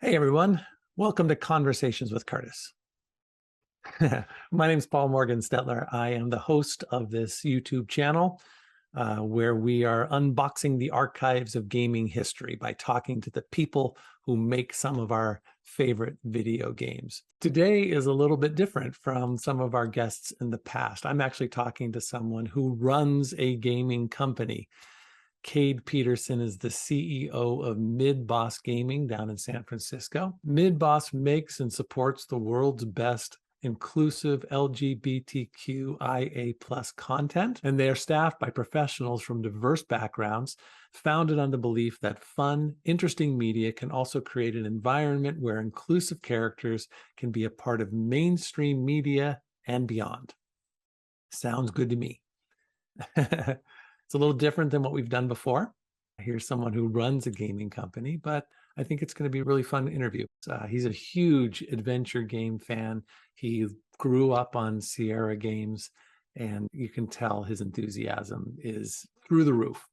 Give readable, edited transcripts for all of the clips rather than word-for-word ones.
Hey everyone, welcome to Conversations with Curtis. My name is Paul Morgan Stetler. I am the host of this YouTube channel where we are unboxing the archives of gaming history by talking to the people who make some of our favorite video games. Today is a little bit different from some of our guests in the past. I'm actually talking to someone who runs a gaming company. Cade Peterson is the CEO of MidBoss Gaming down in San Francisco. MidBoss makes and supports the world's best inclusive LGBTQIA+ content, and they are staffed by professionals from diverse backgrounds, founded on the belief that fun, interesting media can also create an environment where inclusive characters can be a part of mainstream media and beyond. Sounds good to me. It's a little different than what we've done before. Here's someone who runs a gaming company, but I think it's going to be a really fun interview. He's a huge adventure game fan. He grew up on Sierra games, and you can tell his enthusiasm is through the roof.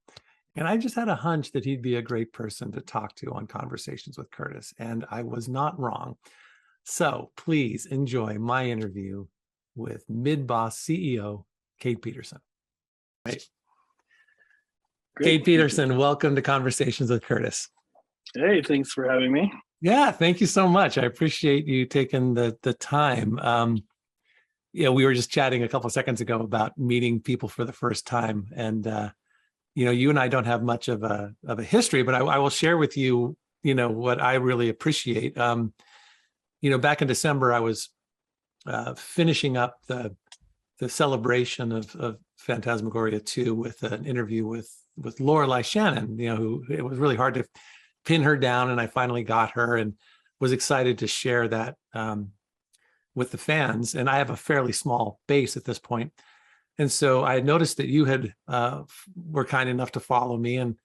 And I just had a hunch that he'd be a great person to talk to on Conversations with Curtis, and I was not wrong. So please enjoy my interview with MidBoss CEO, Cade Peterson. Right. Cade Peterson, welcome to Conversations with Curtis. Hey, thanks for having me. Yeah, thank you so much. I appreciate you taking the time. We were just chatting a couple of seconds ago about meeting people for the first time, and you and I don't have much of a history, but I will share with you, what I really appreciate. Back in December, I was finishing up the celebration of Phantasmagoria 2 with an interview with Lorelei Shannon, who it was really hard to pin her down, and I finally got her and was excited to share that with the fans. And I have a fairly small base at this point. And so I noticed that you had were kind enough to follow me, and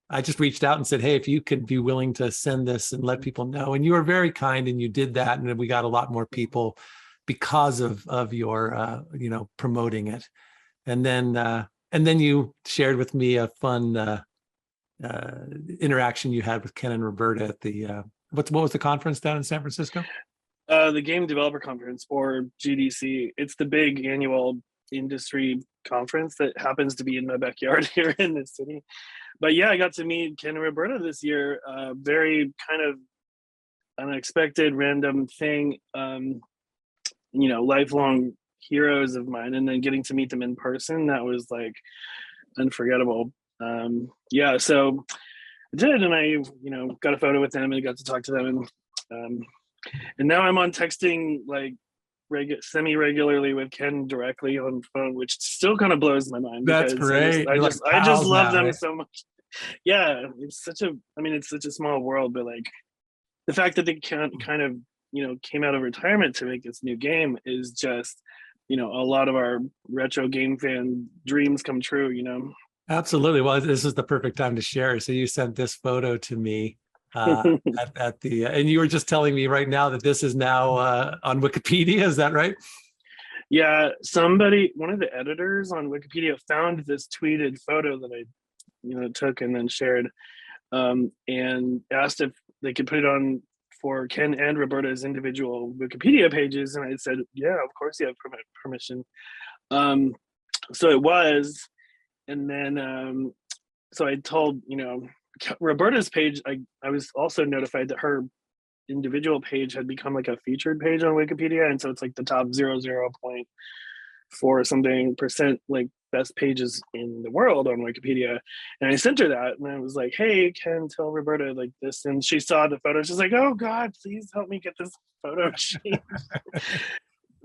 I just reached out and said, hey, if you could be willing to send this and let people know. And you were very kind, and you did that, and we got a lot more people because of your promoting it. And then you shared with me a fun interaction you had with Ken and Roberta at the what was the conference down in San Francisco? The Game Developer Conference, or GDC. It's the big annual industry conference that happens to be in my backyard here in the city. But yeah, I got to meet Ken and Roberta this year. Very kind of unexpected, random thing. Lifelong heroes of mine, and then getting to meet them in person, that was like unforgettable. So I did, and I got a photo with them and got to talk to them, and now I'm on texting like semi-regularly with Ken directly on phone, which still kind of blows my mind. That's great. I just love them so much. Yeah, it's such a small world, but like the fact that they kind of came out of retirement to make this new game is just a lot of our retro game fan dreams come true. Absolutely. Well, this is the perfect time to share. So you sent this photo to me at the and you were just telling me right now that this is now on Wikipedia. Is that right? Yeah, one of the editors on Wikipedia found this tweeted photo that I took and then shared, and asked if they could put it on for Ken and Roberta's individual Wikipedia pages, and I said, yeah, of course you have permission. So it was, and then so I told Roberta's page. I was also notified that her individual page had become like a featured page on Wikipedia, and so it's like the top 0.4 something percent like best pages in the world on Wikipedia. And I sent her that, and I was like, hey, Ken, tell Roberta like this. And she saw the photo. She's like, oh God, please help me get this photo changed.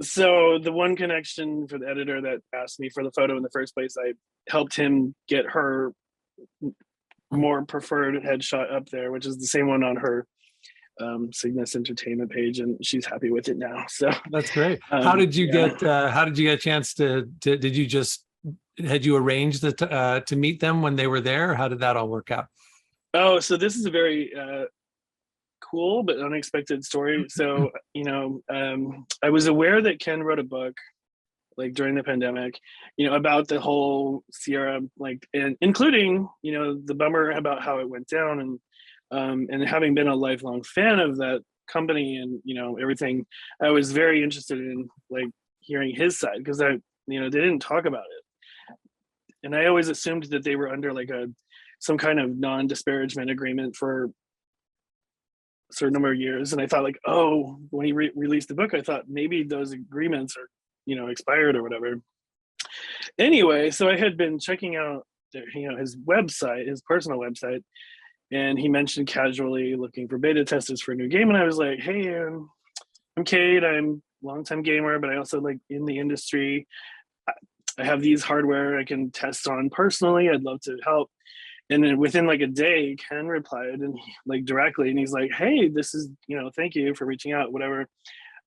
So the one connection for the editor that asked me for the photo in the first place, I helped him get her more preferred headshot up there, which is the same one on her Cygnus Entertainment page, and she's happy with it now. So that's great. How did you get a chance to had you arranged to meet them when they were there? Or how did that all work out? Oh, so this is a very cool but unexpected story. So I was aware that Ken wrote a book like during the pandemic, about the whole Sierra, like, and including the bummer about how it went down, and And having been a lifelong fan of that company and, you know, everything, I was very interested in like hearing his side, because they didn't talk about it. And I always assumed that they were under like some kind of non-disparagement agreement for a certain number of years. And I thought like, oh, when he released the book, I thought maybe those agreements are, you know, expired or whatever. Anyway, so I had been checking out, you know, his website, his personal website, and he mentioned casually looking for beta testers for a new game. And I was like, hey, I'm Cade. I'm a longtime gamer, but I also like in the industry. I have these hardware I can test on personally. I'd love to help. And then within like a day, Ken replied and like directly, and he's like, hey, this is, you know, thank you for reaching out, whatever.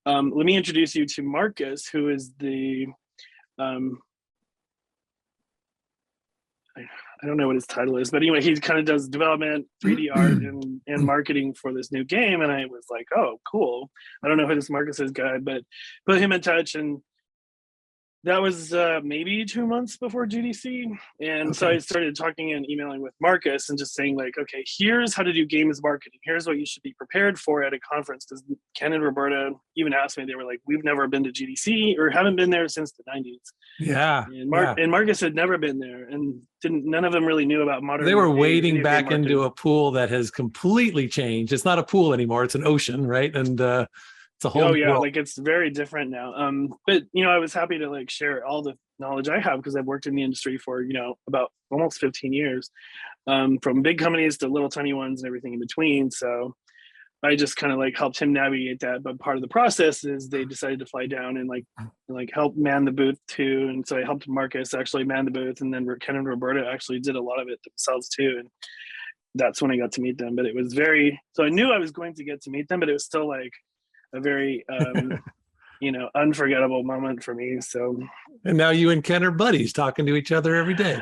Let me introduce you to Marcus, who is the, I don't know what his title is, but anyway, he kind of does development, 3D art, and marketing for this new game. And I was like, oh, cool. I don't know who this Marcus is guy, but put him in touch. And that was maybe 2 months before GDC. And so I started talking and emailing with Marcus and just saying like, okay, here's how to do games marketing. Here's what you should be prepared for at a conference. Because Ken and Roberta even asked me, they were like, we've never been to GDC or haven't been there since the 90s. Yeah. And Marcus had never been there, and none of them really knew about modern. They were wading back into a pool that has completely changed. It's not a pool anymore. It's an ocean, right? And it's a whole world. Like it's very different now. But you know, I was happy to like share all the knowledge I have, because I've worked in the industry for, you know, about almost 15 years, from big companies to little tiny ones and everything in between. So I just kind of like helped him navigate that. But part of the process is they decided to fly down and like help man the booth too. And so I helped Marcus actually man the booth, and then Ken and Roberta actually did a lot of it themselves too. And that's when I got to meet them. But it was so I knew I was going to get to meet them, but it was still like a very you know, unforgettable moment for me. So, and now you and Ken are buddies, talking to each other every day.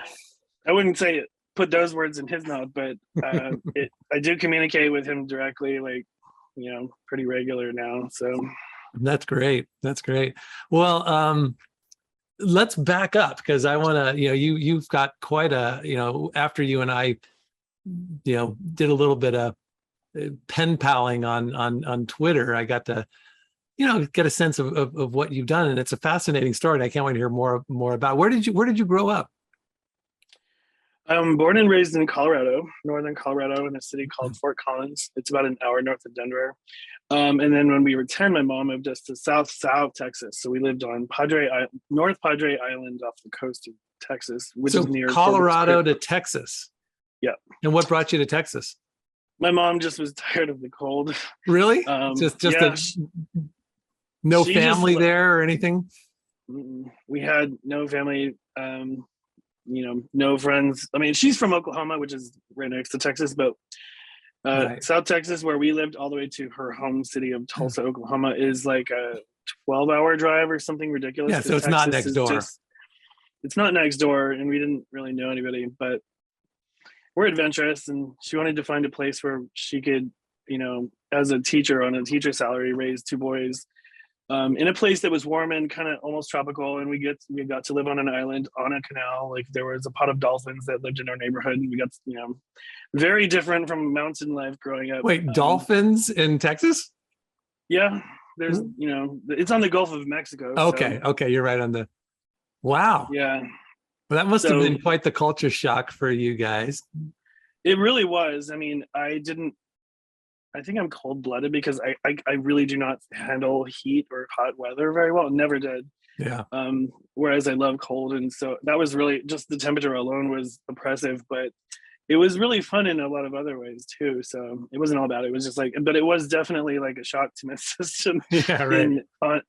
I wouldn't say it, put those words in his mouth, but I do communicate with him directly, like, you know, pretty regular now. So that's great. That's great. Well, let's back up, because I want to, you know, you've got quite a, you know, after you and I, you know, did a little bit of pen paling on Twitter, I got to, you know, get a sense of what you've done, and it's a fascinating story. And I can't wait to hear more about. Where did you grow up? I'm born and raised in Colorado, northern Colorado, in a city called Fort Collins. It's about an hour north of Denver. And then when we were 10, my mom moved us to South Texas. So we lived on North Padre Island off the coast of Texas, which is near Colorado to Texas. Yeah. And what brought you to Texas? My mom just was tired of the cold. Really? No family there or anything? We had no family, you know, no friends. I mean, she's from Oklahoma, which is right next to Texas, but right. South Texas, where we lived, all the way to her home city of Tulsa, Oklahoma, is like a 12-hour drive or something ridiculous. Yeah, so it's not next door. It's not next door, and we didn't really know anybody, but we're adventurous, and she wanted to find a place where she could, you know, as a teacher on a teacher salary, raise 2 boys in a place that was warm and kind of almost tropical. And we got to live on an island on a canal. Like there was a pot of dolphins that lived in our neighborhood, and we got, you know, very different from mountain life growing up. Wait, dolphins in Texas? Yeah, there's, you know, it's on the Gulf of Mexico. Okay, okay, you're right on the. Wow. Yeah. Well, that must have been quite the culture shock for you guys. It really was. I mean, I think I'm cold-blooded, because I really do not handle heat or hot weather very well. Never did. Yeah. Whereas I love cold, and so that was really just the temperature alone was oppressive, but it was really fun in a lot of other ways too. So it wasn't all bad. It was just like, but it was definitely like a shock to my system. Yeah, right.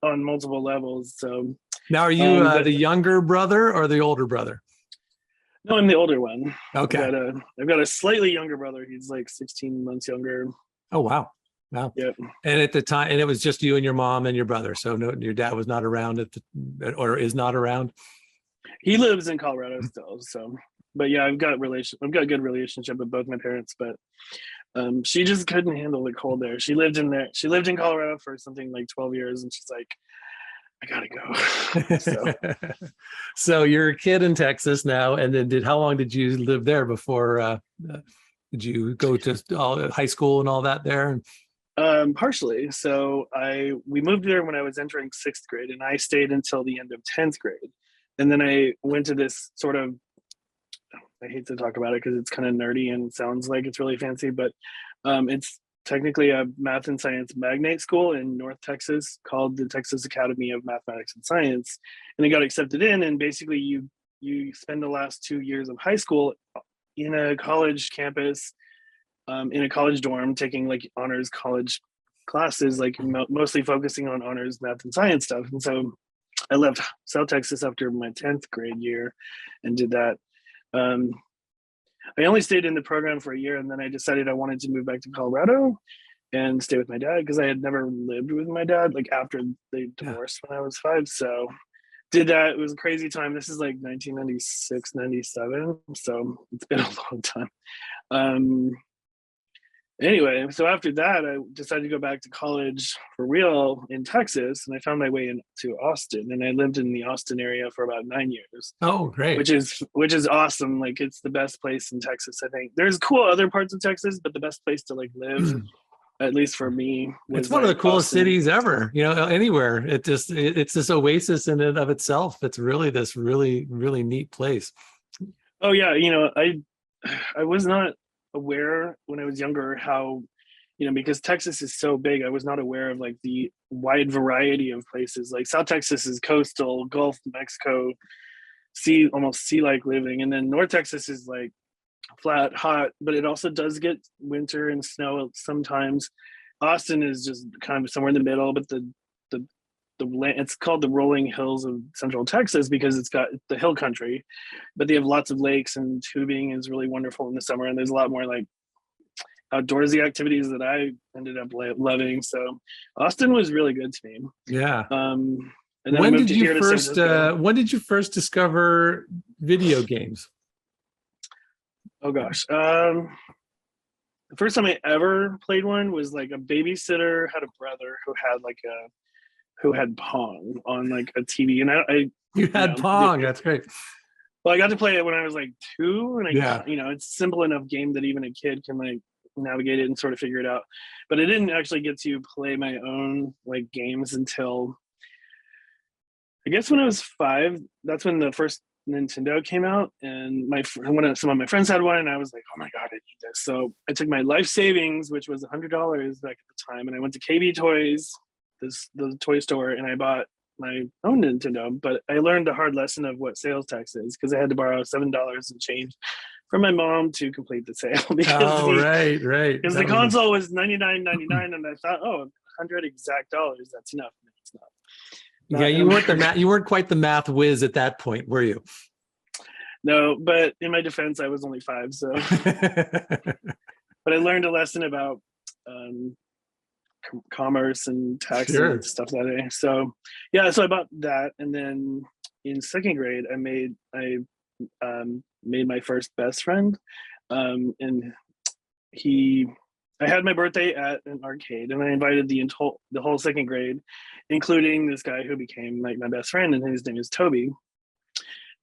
On multiple levels. So now, are you the younger brother or the older brother? No, I'm the older one. Okay. I've got a slightly younger brother. He's like 16 months younger. Oh, wow. Wow. Yeah. And at the time, and it was just you and your mom and your brother. So no, your dad was not around or is not around. He lives in Colorado still. So, but yeah, I've got a good relationship with both my parents, but she just couldn't handle the cold there. She lived in Colorado for something like 12 years, and she's like, I gotta go. So you're a kid in Texas now, and then how long did you live there before Did you go to all high school and all that there? Partially. So we moved there when I was entering 6th grade, and I stayed until the end of 10th grade. And then I went to this sort of, I hate to talk about it because it's kind of nerdy and sounds like it's really fancy, but it's technically a math and science magnet school in North Texas called the Texas Academy of Mathematics and Science. And I got accepted in, and basically you spend the last 2 years of high school in a college campus, in a college dorm, taking like honors college classes, like mostly focusing on honors math and science stuff. And so I left South Texas after my 10th grade year and did that. I only stayed in the program for a year, and then I decided I wanted to move back to Colorado and stay with my dad because I had never lived with my dad, like after they divorced when I was 5. So did that. It was a crazy time. This is like 1996, 97. So it's been a long time. Anyway, so after that, I decided to go back to college for real in Texas, and I found my way into Austin, and I lived in the Austin area for about 9 years. Oh, great. Which is awesome. Like, it's the best place in Texas, I think. There's cool other parts of Texas, but the best place to like live, at least for me, was it's one of the coolest Austin. cities ever, anywhere. It's this oasis in and of itself. It's really this really, really neat place. Oh yeah. I was not aware when I was younger how, because Texas is so big, I was not aware of like the wide variety of places. Like South Texas is coastal, Gulf of Mexico, almost sea-like living. And then North Texas is like flat, hot, but it also does get winter and snow sometimes. Austin is just kind of somewhere in the middle, but the land, it's called the rolling hills of Central Texas because it's got the hill country, but they have lots of lakes, and tubing is really wonderful in the summer. And there's a lot more like outdoorsy activities that I ended up loving. So Austin was really good to me. Yeah. And then when did you first discover video games? Oh gosh. The first time I ever played one was like a babysitter had a brother who had Pong on like a TV, and you had Pong. That's great. Well, I got to play it when I was like 2, and it's a simple enough game that even a kid can like navigate it and sort of figure it out. But I didn't actually get to play my own like games until I guess when I was 5. That's when the first Nintendo came out, and some of my friends had one, and I was like, oh my god, I need this. So I took my life savings, which was $100 back at the time, and I went to KB Toys, the toy store, and I bought my own Nintendo. But I learned the hard lesson of what sales tax is, because I had to borrow $7 and change from my mom to complete the sale. Right. Because the console was $99.99, and I thought, oh, $100 exact dollars, that's enough. No, it's not. Yeah, you weren't quite the math whiz at that point, were you? No, but in my defense, I was only 5, so. But I learned a lesson about commerce and tax and stuff that day. So yeah, so I bought that, and then in 2nd grade, I made my first best friend, and I had my birthday at an arcade, and I invited the whole 2nd grade, including this guy who became like my best friend, and his name is Toby.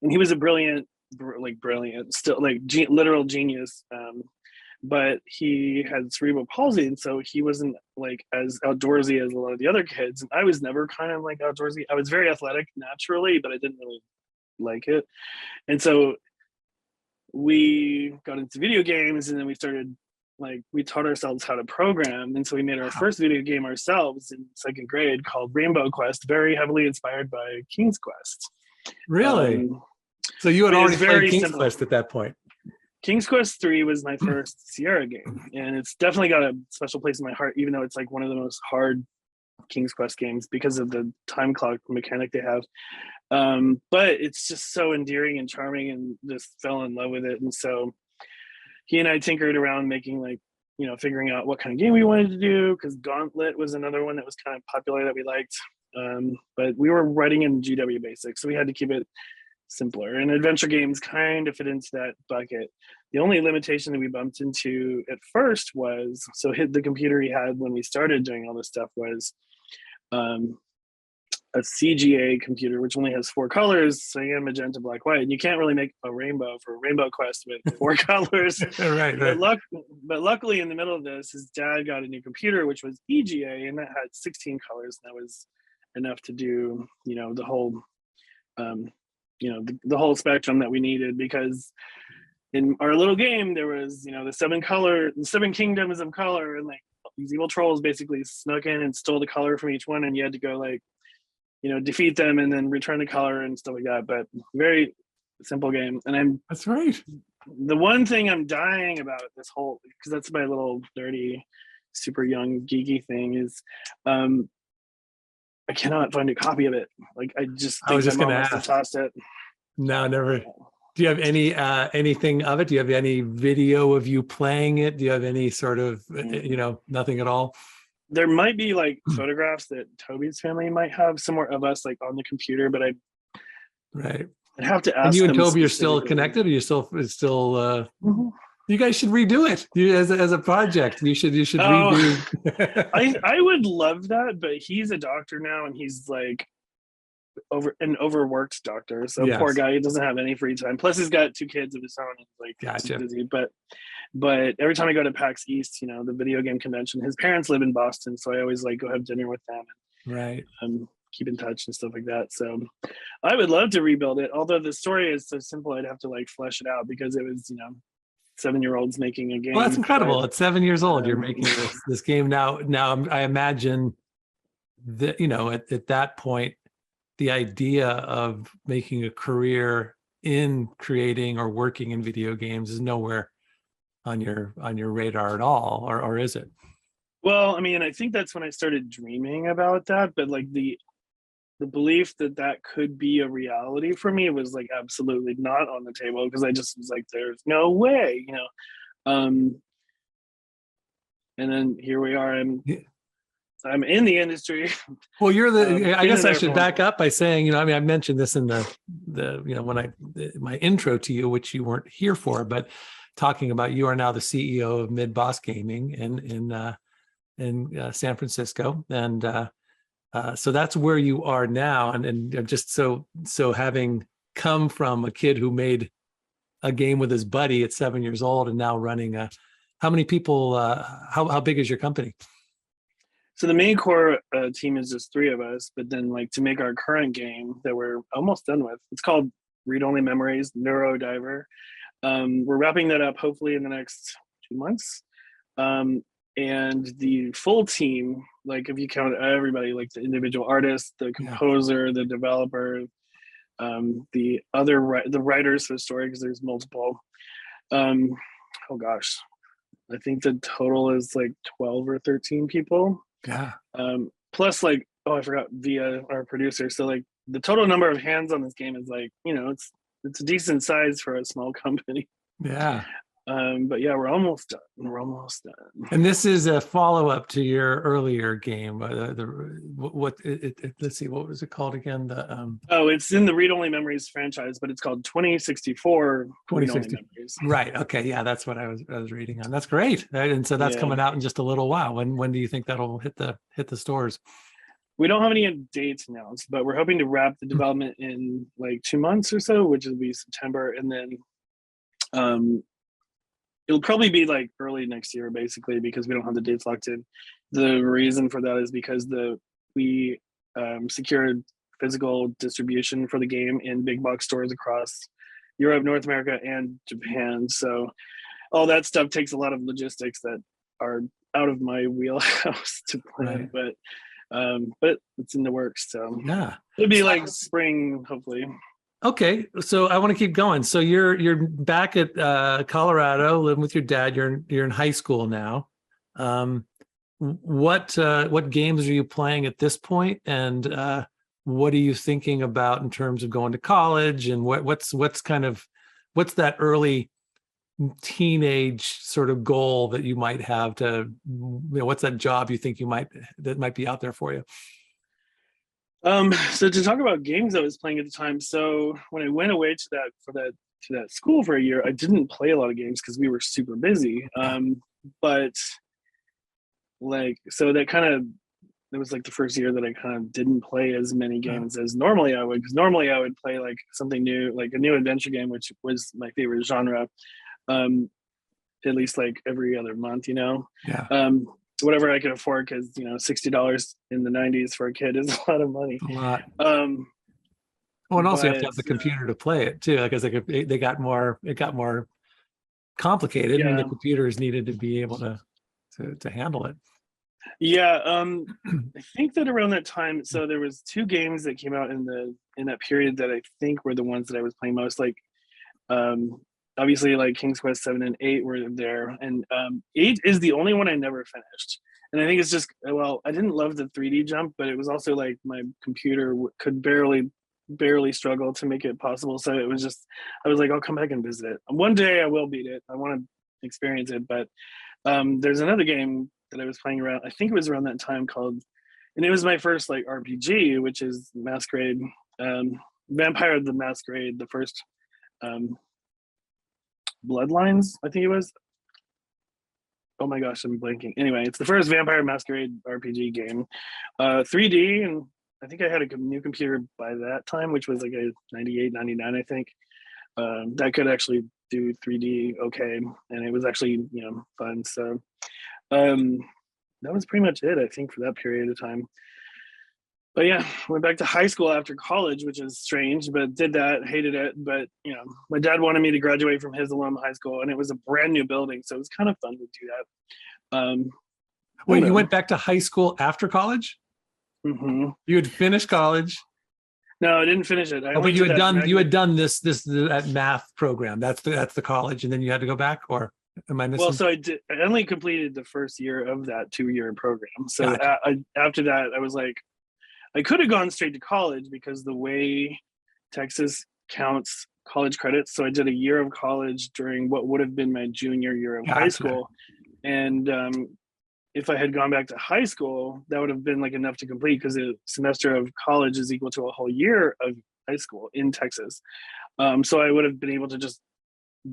And he was a brilliant, still like literal genius. But he had cerebral palsy, and so he wasn't like as outdoorsy as a lot of the other kids. And I was never kind of like outdoorsy. I was very athletic naturally, but I didn't really like it. And so we got into video games, and then we taught ourselves how to program. And so we made our first video game ourselves in 2nd grade called Rainbow Quest, very heavily inspired by King's Quest. Really? So you had already played King's Quest at that point? King's Quest 3 was my first Sierra game, and it's definitely got a special place in my heart, even though it's like one of the most hard King's Quest games because of the time clock mechanic they have. But it's just so endearing and charming, and just fell in love with it. And so he and I tinkered around making figuring out what kind of game we wanted to do, because Gauntlet was another one that was kind of popular that we liked. But we were writing in GW Basic, so we had to keep it simpler, and adventure games kind of fit into that bucket. The only limitation that we bumped into at first was, the computer he had when we started doing all this stuff was a CGA computer, which only has 4 colors, cyan, magenta, black, white, and you can't really make a rainbow for a Rainbow Quest with 4 colors. Right, But, right. but luckily, in the middle of this, his dad got a new computer, which was EGA, and that had 16 colors. And that was enough to do, the whole, the whole spectrum that we needed, because in our little game there was, the 7 kingdoms of color, and like these evil trolls basically snuck in and stole the color from each one, and you had to go like, defeat them and then return the color and stuff like that. But very simple game. And That's right. the one thing I'm dying about this whole, because that's my little nerdy, super young geeky thing, is I cannot find a copy of it. Like, I just I think was my just mom going to must have ask. tossed it. No, never. Do you have any anything of it? Do you have any video of you playing it? Do you have any sort of, nothing at all? There might be like photographs that Toby's family might have somewhere of us like on the computer, but Right. I'd have to ask And you and them Toby are still specifically. connected, or you still Mhm. you guys should redo it. You as a project. You should Oh, redo. I would love that, but he's a doctor now, and he's like an overworked doctor. So poor Yes. guy, he doesn't have any free time. Plus, he's got 2 kids of his own. And like, he's Gotcha. busy. But every time I go to PAX East, the video game convention, his parents live in Boston, so I always like go have dinner with them Right. and keep in touch and stuff like that. So I would love to rebuild it. Although the story is so simple, I'd have to like flesh it out, because it was 7-year-olds making a game. Well, that's incredible. But, At 7 years old, you're making this game now. Now, I imagine that at that point, the idea of making a career in creating or working in video games is nowhere on your radar at all, or is it? well, I mean, I think that's when I started dreaming about that. But like the belief that that could be a reality for me was like absolutely not on the table, because I just was like, there's no way. Um, and then here we are. I'm in the industry. Well, you're I Been in guess I there should for back up by saying, I mentioned this in the when my intro to you, which you weren't here for, but talking about you are now the CEO of MidBoss Gaming in San Francisco, and so that's where you are now, and just so having come from a kid who made a game with his buddy at 7 years old, and now running how many people? How big is your company? So the main core team is just 3 of us, but then like to make our current game that we're almost done with, it's called Read Only Memories, Neurodiver. We're wrapping that up hopefully in the next 2 months. And the full team, like if you count everybody, like the individual artist, the composer, the developer, the writers for the story, because there's multiple. Oh gosh, I think the total is like 12 or 13 people. Yeah. Plus, like, oh, I forgot Via, our producer. So like the total number of hands on this game is like, it's a decent size for a small company. Yeah. But yeah, we're almost done. And this is a follow-up to your earlier game. Let's see, what was it called again? It's in the Read Only Memories franchise, but it's called 2064 Read Only Memories. Right. Okay. Yeah, that's what I was reading on. That's great. Right? And so that's coming out in just a little while. When do you think that'll hit the stores? We don't have any dates announced, but we're hoping to wrap the development in like 2 months or so, which will be September, and then it'll probably be like early next year, basically, because we don't have the dates locked in. The reason for that is because we secured physical distribution for the game in big box stores across Europe, North America, and Japan. So all that stuff takes a lot of logistics that are out of my wheelhouse to plan, but it's in the works. So yeah, it'll be like spring, hopefully. Okay, so I want to keep going. So you're back at Colorado, living with your dad. You're in high school now. What games are you playing at this point, and what are you thinking about in terms of going to college? And what's that early teenage sort of goal that you might have to? What's that job you think that might be out there for you? So to talk about games I was playing at the time, so when I went away to that school for a year, I didn't play a lot of games because we were super busy. But like, so that kind of it was like the first year that I kind of didn't play as many games as normally I would, because normally I would play like something new, like a new adventure game, which was my favorite genre, at least like every other month, you know. Yeah. Whatever I could afford, because you know, $60 in the 90s for a kid is a lot of money. A lot. Um, Oh, and also you have to but have the computer to play it too, because like they got more, it got more complicated, and yeah, the computers needed to be able to handle it. yeah. I think that around that time, so there was two games that came out in that period that I think were the ones that I was playing most. Like, obviously, like King's Quest 7 and 8 were there, and 8 is the only one I never finished. And I think it's just, well, I didn't love the 3D jump, but it was also like my computer could barely struggle to make it possible. So it was just, I was like, I'll come back and visit it. One day I will beat it. I want to experience it. But there's another game that I was playing around, I think it was around that time, called, and it was my first like RPG, which is Masquerade, Vampire the Masquerade, the first Bloodlines, I think it was. Oh my gosh, I'm blanking. Anyway, it's the first Vampire Masquerade RPG game, 3D, and I think I had a new computer by that time, which was like a 98, 99, I think. That could actually do 3D okay, and it was actually, you know, fun. So that was pretty much it, I think, for that period of time. But yeah, went back to high school after college, which is strange, but did that, hated it. But you know, my dad wanted me to graduate from his alum high school, and it was a brand new building, so it was kind of fun to do that. Wait, you went back to high school after college? Mm-hmm. You had finished college? No, I didn't finish it. But you had done this that math program. That's the college, and then you had to go back, or am I missing? Well, so I only completed the first year of that 2-year program. So Gotcha. After that, I was like, I could have gone straight to college, because the way Texas counts college credits. So I did a year of college during what would have been my junior year of high school. And if I had gone back to high school, that would have been like enough to complete, because a semester of college is equal to a whole year of high school in Texas. So I would have been able to just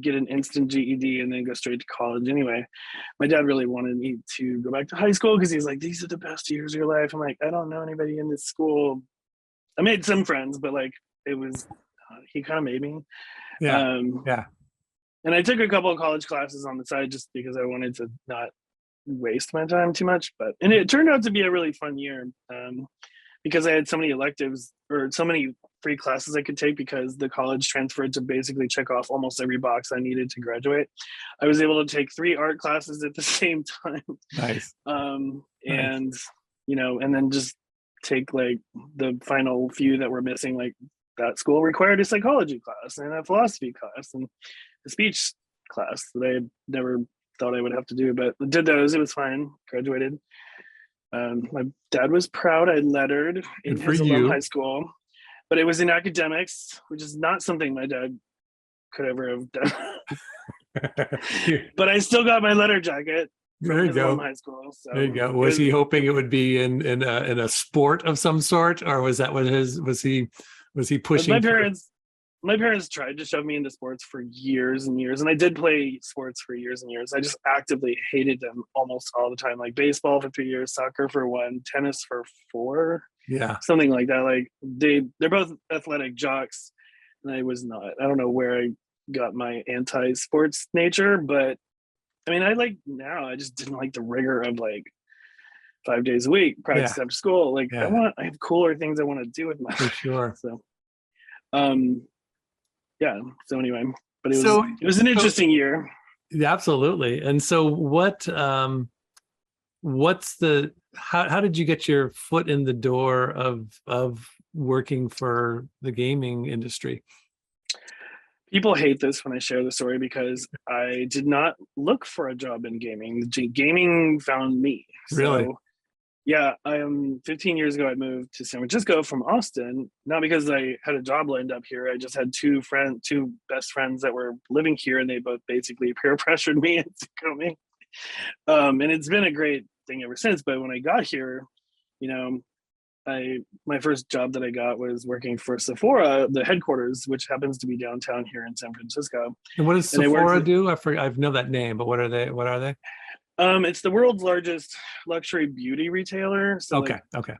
get an instant GED and then go straight to college anyway. My dad really wanted me to go back to high school, because he's like, these are the best years of your life. I'm like, I don't know anybody in this school. I made some friends, but like, it was, he kind of made me. Yeah. And I took a couple of college classes on the side just because I wanted to not waste my time too much. And it turned out to be a really fun year, because I had so many electives, or so many free classes I could take, because the college transferred to basically check off almost every box I needed to graduate. I was able to take 3 art classes at the same time. Nice. And you know, and then just take like the final few that were missing. Like, that school required a psychology class and a philosophy class and a speech class that I never thought I would have to do, but did those. It was fine. Graduated. My dad was proud. I lettered in his alum high school, but it was in academics, which is not something my dad could ever have done. But I still got my letter jacket. There you go. High school, so there you go. Was he hoping it would be in a sport of some sort, or was that what was he pushing? My parents tried to shove me into sports for years and years, and I did play sports for years and years. I just actively hated them almost all the time. Like baseball for 3 years, soccer for 1, tennis for 4, something like that. Like they're both athletic jocks, and I was not. I don't know where I got my anti-sports nature, but I mean, I like now. I just didn't like the rigor of like 5 days a week practice after school. Like I have cooler things I want to do with my life. Sure. So, so anyway, but it was an interesting year. Absolutely. And so how did you get your foot in the door of working for the gaming industry? People hate this when I share the story, because I did not look for a job in gaming. Gaming found me. Really? So, yeah, 15 years ago, I moved to San Francisco from Austin, not because I had a job lined up here. I just had two best friends that were living here, and they both basically peer pressured me into coming. And it's been a great thing ever since. But when I got here, you know, my first job that I got was working for Sephora, the headquarters, which happens to be downtown here in San Francisco. And what does Sephora do? I know that name, but what are they? It's the world's largest luxury beauty retailer. So Okay. like, Okay.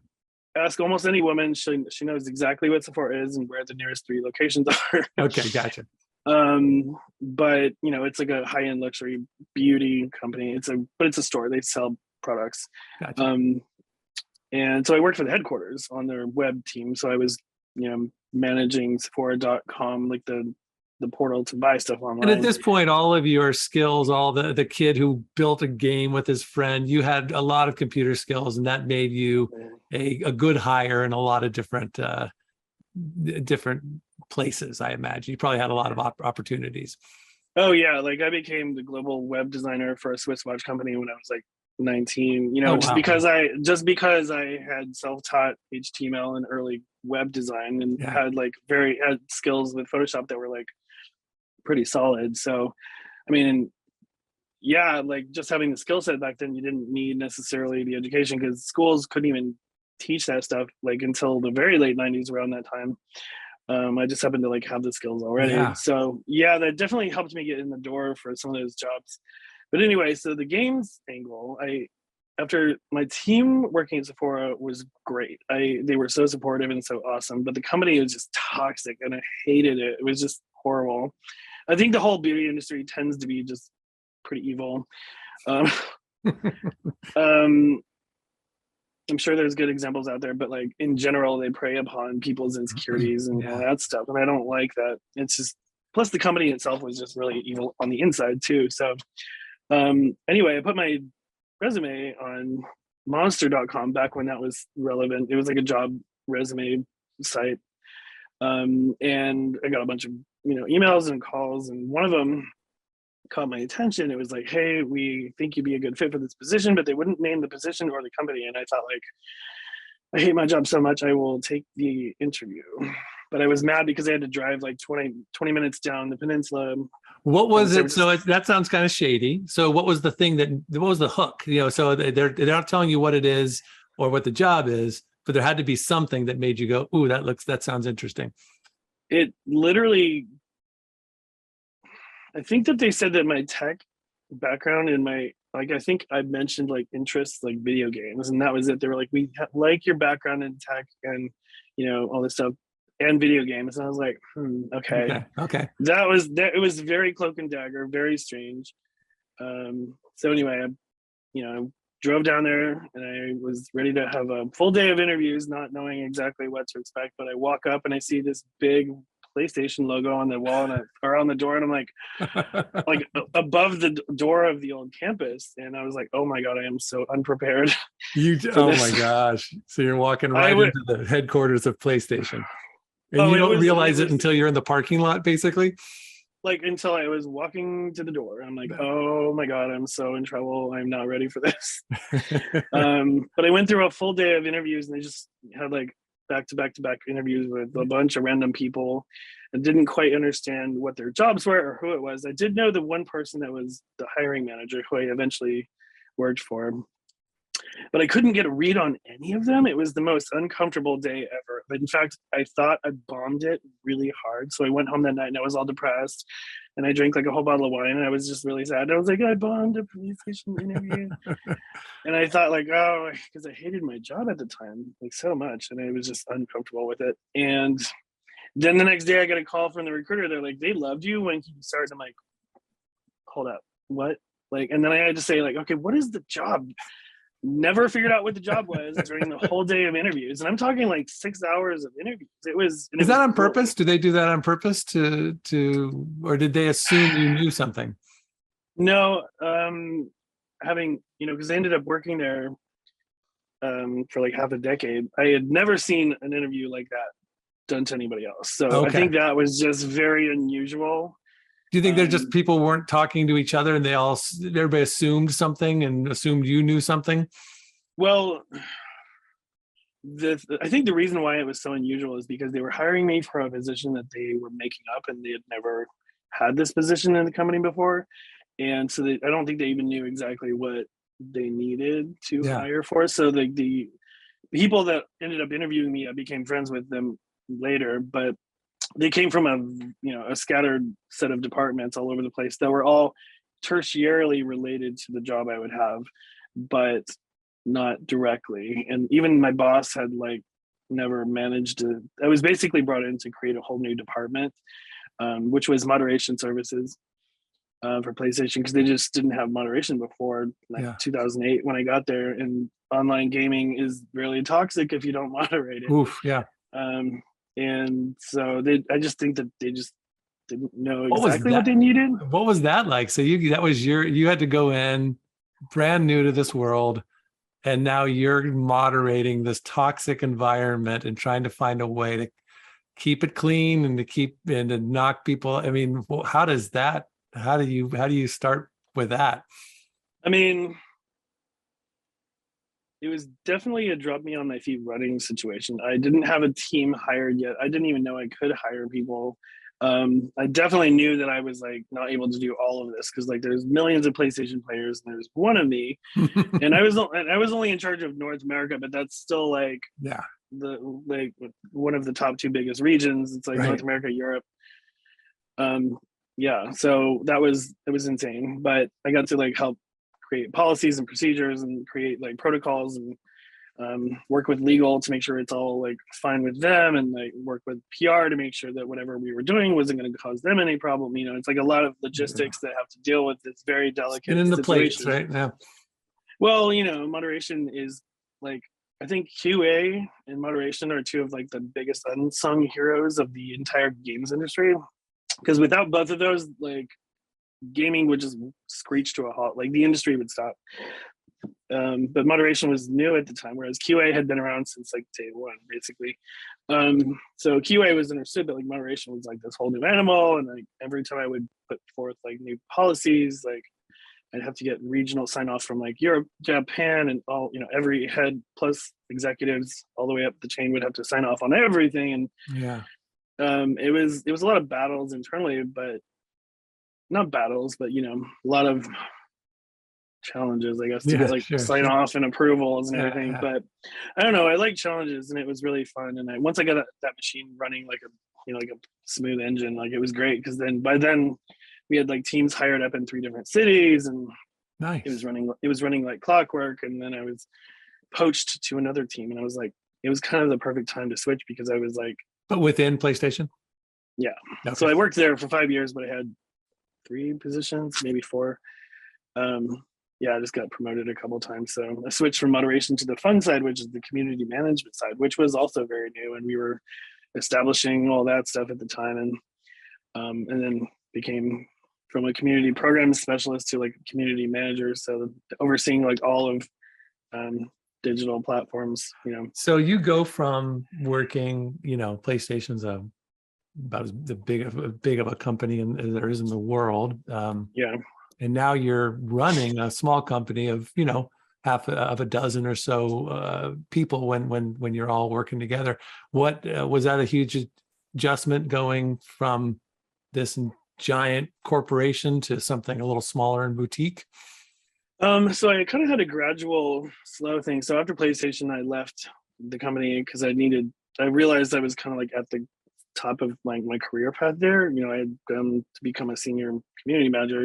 ask almost any woman, she knows exactly what Sephora is and where the nearest 3 locations are. Okay. Gotcha. But you know, it's like a high-end luxury beauty company. It's a store. They sell products. Gotcha. Um, and so I worked for the headquarters on their web team. So I was, you know, managing Sephora.com, like the portal to buy stuff And at online. this point, all of your skills, all the kid who built a game with his friend, you had a lot of computer skills, and that made you a good hire in a lot of different places. I imagine you probably had a lot of opportunities. Oh yeah, like I became the global web designer for a Swiss watch company when I was like 19. You know, Oh just wow. because I had self-taught HTML and early web design and Yeah. had skills with Photoshop that were like pretty solid. So, I mean, yeah, like just having the skill set back then, you didn't need necessarily the education because schools couldn't even teach that stuff like until the very late 90s around that time. I just happened to like have the skills already. Yeah. So yeah, that definitely helped me get in the door for some of those jobs. But anyway, so the games angle, after my team working at Sephora was great. They were so supportive and so awesome, but the company was just toxic and I hated it. It was just horrible. I think the whole beauty industry tends to be just pretty evil. Um, um, I'm sure there's good examples out there, but like in general, they prey upon people's insecurities and all Yeah. that stuff. And I don't like that. It's just, plus the company itself was just really evil on the inside too. So anyway, I put my resume on monster.com back when that was relevant. It was like a job resume site. And I got a bunch of, you know, emails and calls, and one of them caught my attention. It was like, hey, we think you'd be a good fit for this position, but they wouldn't name the position or the company. And I thought, like, I hate my job so much, I will take the interview. But I was mad because I had to drive like 20 minutes down the peninsula. What was it? So That sounds kind of shady. So what was the thing what was the hook? You know, so they're not telling you what it is or what the job is, but there had to be something that made you go, ooh, that sounds interesting. it literally, I think that they said that my tech background and I think I mentioned like interests like video games, and that was it. They were like, we like your background in tech and, you know, all this stuff and video games. And I was like, okay. Okay. It was very cloak and dagger, very strange. So anyway, you know, drove down there and I was ready to have a full day of interviews, not knowing exactly what to expect. But I walk up and I see this big PlayStation logo on the wall or on the door, and I'm like above the door of the old campus, and I was like, oh my god, I am so unprepared. Oh my gosh! So you're walking right into the headquarters of PlayStation, and you don't realize it until you're in the parking lot, basically. Like until I was walking to the door, I'm like, oh my god, I'm so in trouble. I'm not ready for this. But I went through a full day of interviews, and they just had like back to back interviews with a bunch of random people and didn't quite understand what their jobs were or who it was. I did know the one person that was the hiring manager who I eventually worked for, but I couldn't get a read on any of them. It was the most uncomfortable day ever. But in fact, I thought I bombed it really hard. So I went home that night and I was all depressed, and I drank like a whole bottle of wine, and I was just really sad. I was like, I bombed a PlayStation interview. And I thought like, oh, because I hated my job at the time, like so much. And I was just uncomfortable with it. And then the next day I got a call from the recruiter. They're like, they loved you when you started. I'm like, hold up, what? Like, and then I had to say like, okay, what is the job? Never figured out what the job was during the whole day of interviews. And I'm talking like 6 hours of interviews. Is that on purpose? Do they do that on purpose to, or did they assume you knew something? No, having, you know, because I ended up working there for like half a decade. I had never seen an interview like that done to anybody else. So okay. I think that was just very unusual. Do you think they're just people weren't talking to each other and everybody assumed something and assumed you knew something? Well, I think the reason why it was so unusual is because they were hiring me for a position that they were making up, and they had never had this position in the company before. And so I don't think they even knew exactly what they needed to hire for. So the people that ended up interviewing me, I became friends with them later, but they came from a scattered set of departments all over the place that were all tertiarily related to the job I would have, but not directly. And even my boss had like never managed to. I was basically brought in to create a whole new department, which was moderation services for PlayStation, because they just didn't have moderation before, like 2008 when I got there. And online gaming is really toxic if you don't moderate it. Oof, yeah. And so I just think that they just didn't know What was exactly that? what they needed. What was that like? So you had to go in brand new to this world, and now you're moderating this toxic environment and trying to find a way to keep it clean and to knock people. I mean, how do you start with that? I mean, it was definitely a drop me on my feet running situation. I didn't have a team hired yet. I didn't even know I could hire people. I definitely knew that I was like not able to do all of this because like there's millions of PlayStation players and there's one of me, and I was only in charge of North America, but that's still like one of the top two biggest regions. It's like North America, Europe. So it was insane, but I got to like help create policies and procedures and create like protocols and work with legal to make sure it's all like fine with them, and like work with PR to make sure that whatever we were doing wasn't going to cause them any problem. You know, it's like a lot of logistics that have to deal with this very delicate Get in the situation. place, right? Yeah. Well, you know, moderation is like, I think QA and moderation are two of like the biggest unsung heroes of the entire games industry. Because without both of those, like gaming would just screech to a halt. Like the industry would stop. But moderation was new at the time, whereas QA had been around since like day one, basically. So QA was understood, but like moderation was like this whole new animal. And like every time I would put forth like new policies, like I'd have to get regional sign off from like Europe, Japan, and all, you know, every head plus executives all the way up the chain would have to sign off on everything. And it was a lot of battles internally, but not battles, but you know, a lot of challenges, I guess, to get like sign off and approvals and everything. But I don't know, I like challenges, and it was really fun. And once I got that machine running like a smooth engine, like it was great, because by then we had like teams hired up in 3 different cities, and it was running like clockwork. And then I was poached to another team, and I was like, it was kind of the perfect time to switch, because I was like, but within PlayStation. So I worked there for 5 years, but I had 3 positions, maybe 4. I just got promoted a couple of times. So I switched from moderation to the fun side, which is the community management side, which was also very new. And we were establishing all that stuff at the time. And then became from a community program specialist to like a community manager. So overseeing like all of digital platforms, you know. So you go from working, you know, PlayStation's about as big of a company as there is in the world. And now you're running a small company of, you know, half of a dozen or so people when you're all working together. What was that a huge adjustment going from this giant corporation to something a little smaller and boutique? So I kind of had a gradual slow thing. So after PlayStation, I left the company because I realized I was kind of like at the top of like my career path there. You know, I had to become a senior community manager,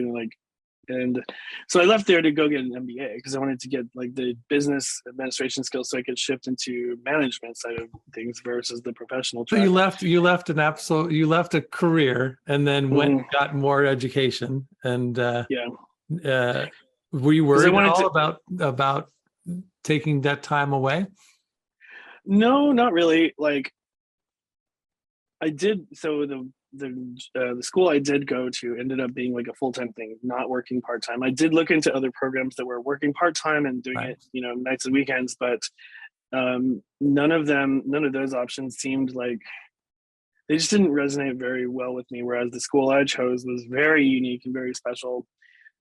and so I left there to go get an MBA because I wanted to get like the business administration skills so I could shift into management side of things versus the professional track. So you left a career and then went and got more education. And were you worried at all about taking that time away? No, not really. Like I did. So the school I did go to ended up being like a full-time thing, not working part-time. I did look into other programs that were working part-time and doing it, you know, nights and weekends, but none of those options seemed like they just didn't resonate very well with me. Whereas the school I chose was very unique and very special.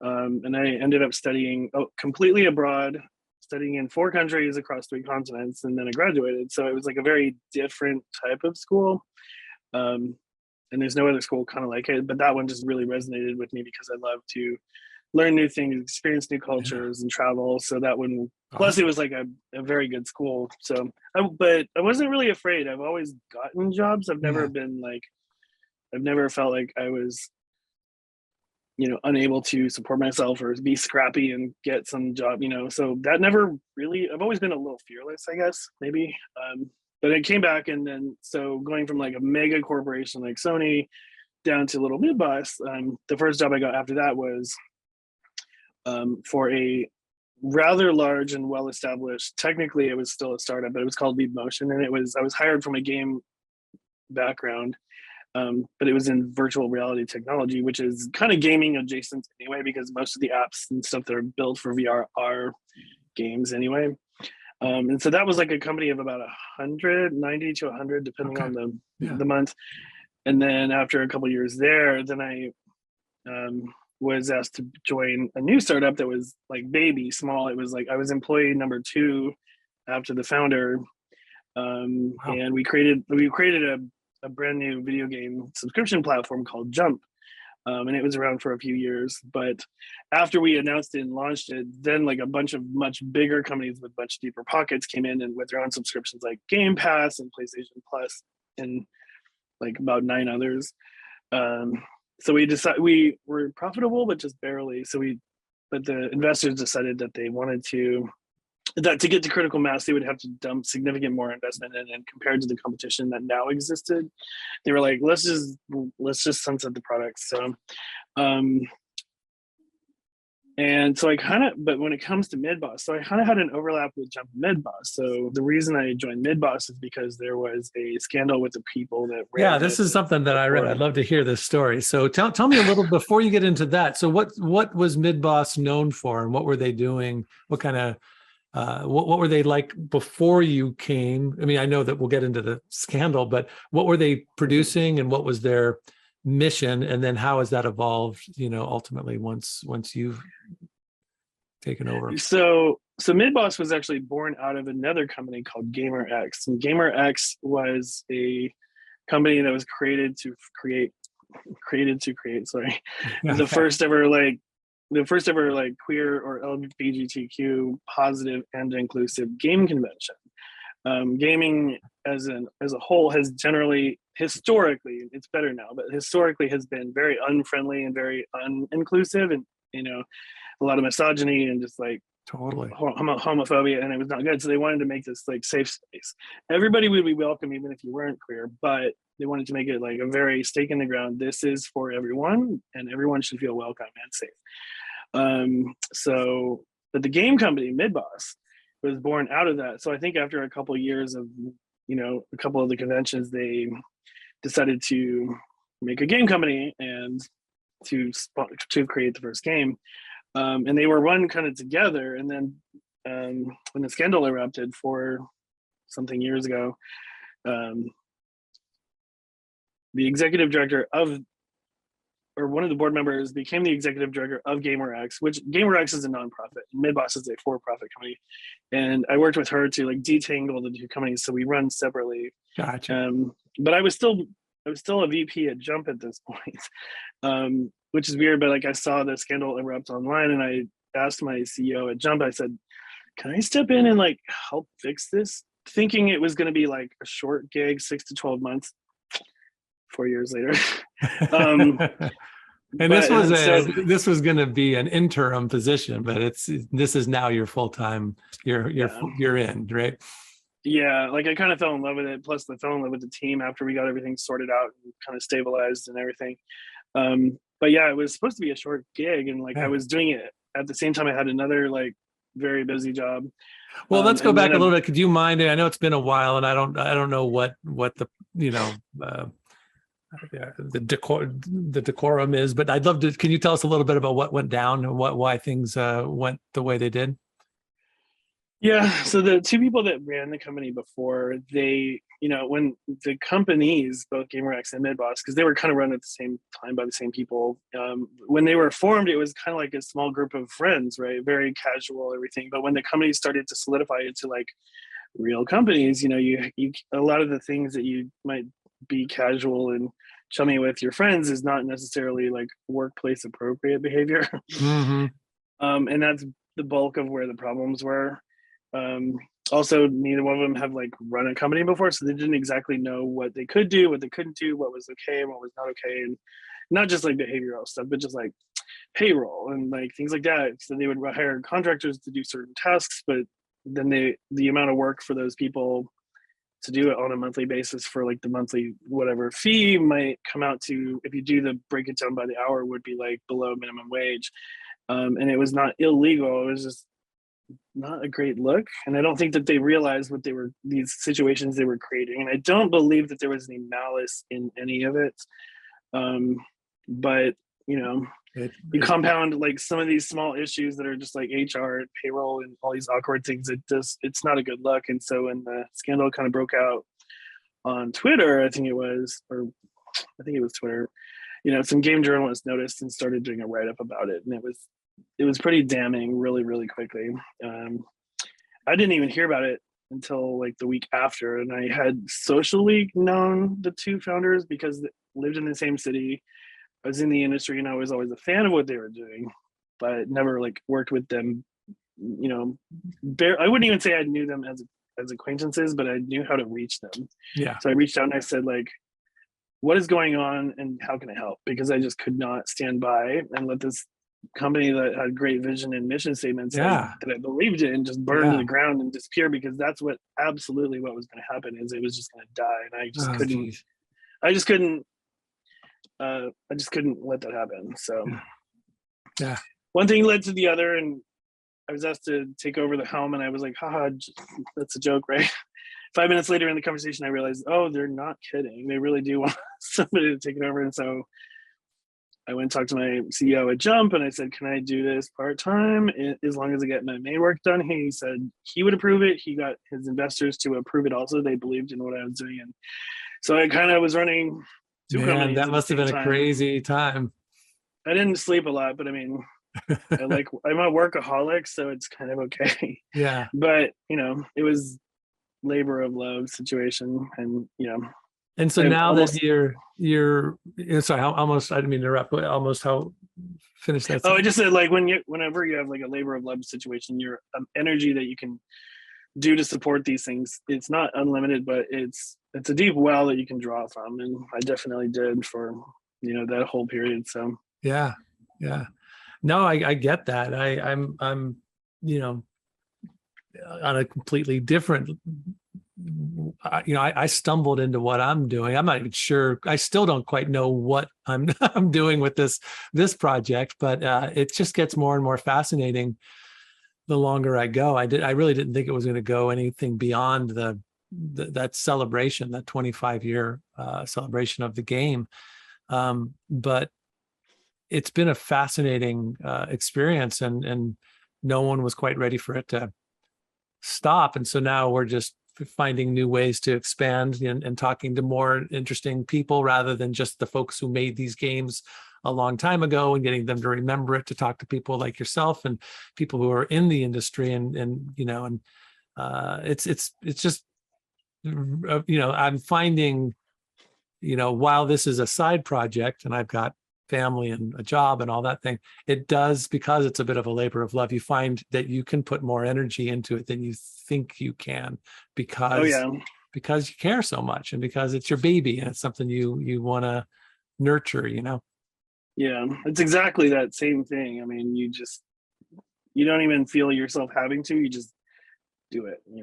And I ended up studying completely abroad, studying in 4 countries across 3 continents, and then I graduated. So it was like a very different type of school. And there's no other school kind of like it, but that one just really resonated with me because I love to learn new things, experience new cultures, and travel. So that one, plus it was like a very good school. So, but I wasn't really afraid. I've always gotten jobs. I've never been like, I've never felt like I was, unable to support myself or be scrappy and get some job, so that never really, I've always been a little fearless, I guess, maybe. But it came back, and then so going from like a mega corporation like Sony down to little MidBoss, the first job I got after that was for a rather large and well-established, technically it was still a startup, but it was called Leap Motion, and I was hired from a game background, but it was in virtual reality technology, which is kind of gaming adjacent anyway, because most of the apps and stuff that are built for VR are games anyway. And so that was like a company of about 190 to 100, depending on the month. And then after a couple of years there, then I was asked to join a new startup that was like baby small. It was like I was employee number 2 after the founder, and we created a brand new video game subscription platform called Jump, and it was around for a few years. But after we announced it and launched it, then like a bunch of much bigger companies with much deeper pockets came in and with their own subscriptions, like Game Pass and PlayStation Plus and like about 9 others. So we decided we were profitable, but just barely. But the investors decided that they wanted that to get to critical mass, they would have to dump significant more investment in, and compared to the competition that now existed, they were like, let's just sunset the product. So, and so but when it comes to MidBoss, so I kind of had an overlap with Jump and MidBoss. So the reason I joined MidBoss is because there was a scandal with the people that ran this is something that I read. I'd love to hear this story. So tell me a little before you get into that. So what was MidBoss known for, and what were they doing? What kind of what were they like before you came? I mean, I know that we'll get into the scandal, but what were they producing, and what was their mission, and then how has that evolved, ultimately once you've taken over? So MidBoss was actually born out of another company called Gamerx, and Gamerx was a company that was created to create the first ever queer or LGBTQ positive and inclusive game convention. Gaming as a whole has generally, historically, it's better now, but historically has been very unfriendly and very uninclusive, and a lot of misogyny and just like totally homophobia, and it was not good. So they wanted to make this like safe space. Everybody would be welcome, even if you weren't queer, but they wanted to make it like a very stake in the ground. This is for everyone, and everyone should feel welcome and safe. But the game company MidBoss was born out of that. So I think after a couple of years of, a couple of the conventions, they decided to make a game company and to create the first game. And they were run kind of together. And then when the scandal erupted for something years ago, the executive director or one of the board members became the executive director of Gamerx, which Gamerx is a nonprofit. MidBoss is a for-profit company. And I worked with her to like detangle the two companies, so we run separately. Gotcha. But I was still a VP at Jump at this point, which is weird. But like I saw the scandal erupt online, and I asked my CEO at Jump, I said, can I step in and like help fix this? Thinking it was going to be like a short gig, 6 to 12 months. 4 years later. And this was going to be an interim position, but this is now your full-time, you're in, right? Yeah, like I kind of fell in love with it. Plus I fell in love with the team after we got everything sorted out and kind of stabilized and everything. But yeah, it was supposed to be a short gig, and like I was doing it at the same time. I had another like very busy job. Well, let's go back a little bit. Could you mind? I know it's been a while, and I don't know what the the decorum is, but I'd love to. Can you tell us a little bit about what went down and why things went the way they did? Yeah, so the two people that ran the company before, they, when the companies, both Gamerx and MidBoss, because they were kind of run at the same time by the same people, when they were formed, it was kind of like a small group of friends, right? Very casual, everything. But when the companies started to solidify into like real companies, you a lot of the things that you might be casual and chummy with your friends is not necessarily like workplace appropriate behavior. Mm-hmm. And that's the bulk of where the problems were. Also, neither one of them have like run a company before, so they didn't exactly know what they could do, what they couldn't do, what was okay and what was not okay, and not just like behavioral stuff, but just like payroll and like things like that. So they would hire contractors to do certain tasks, but then the amount of work for those people to do it on a monthly basis for like the monthly whatever fee might come out to, if you do the break it down by the hour, would be like below minimum wage. And it was not illegal, it was just not a great look. And I don't think that they realized what these situations they were creating. And I don't believe that there was any malice in any of it. But you compound like some of these small issues that are just like HR and payroll and all these awkward things. It's not a good look. And so when the scandal kind of broke out on Twitter, I think it was Twitter, some game journalists noticed and started doing a write-up about it. And it was pretty damning really, really quickly. I didn't even hear about it until like the week after. And I had socially known the two founders because they lived in the same city. I was in the industry and I was always a fan of what they were doing, but never like worked with them. I wouldn't even say I knew them as acquaintances, but I knew how to reach them. Yeah. So I reached out and I said, like, what is going on and how can I help? Because I just could not stand by and let this company that had great vision and mission statements that I believed in just burn to the ground and disappear, because that's absolutely what was going to happen. Is it was just going to die, and I just couldn't let that happen. So one thing led to the other, and I was asked to take over the helm, and I was like, haha, that's a joke, right? 5 minutes later in the conversation, I realized, oh, they're not kidding. They really do want somebody to take it over. And so I went and talked to my CEO at Jump, and I said, can I do this part-time as long as I get my main work done? He said he would approve it. He got his investors to approve it also. They believed in what I was doing. And so I kind of was running two companies. That must have been a crazy time. I didn't sleep a lot, but I mean, I'm a workaholic, so it's kind of okay. Yeah. But, it was labor of love situation. And, and so now that you're sorry, almost, I didn't mean to interrupt, but almost how finish that. I just said, like, whenever you have like a labor of love situation, your energy that you can do to support these things, it's not unlimited, but it's a deep well that you can draw from. And I definitely did for, that whole period. So. Yeah. No, I get that. I'm on a completely different, I stumbled into what I'm doing. I'm not even sure. I still don't quite know what I'm doing with this project, but it just gets more and more fascinating the longer I go. I really didn't think it was going to go anything beyond that celebration, that 25-year celebration of the game. But it's been a fascinating experience, and no one was quite ready for it to stop. And so now we're just finding new ways to expand and talking to more interesting people rather than just the folks who made these games a long time ago, and getting them to remember it, to talk to people like yourself and people who are in the industry. It's just, I'm finding, while this is a side project and I've got family and a job and all that thing, it does, because it's a bit of a labor of love, you find that you can put more energy into it than you think you can, because you care so much, and because it's your baby and it's something you want to nurture. Yeah, it's exactly that same thing. I mean, you don't even feel yourself having to, you just do it, you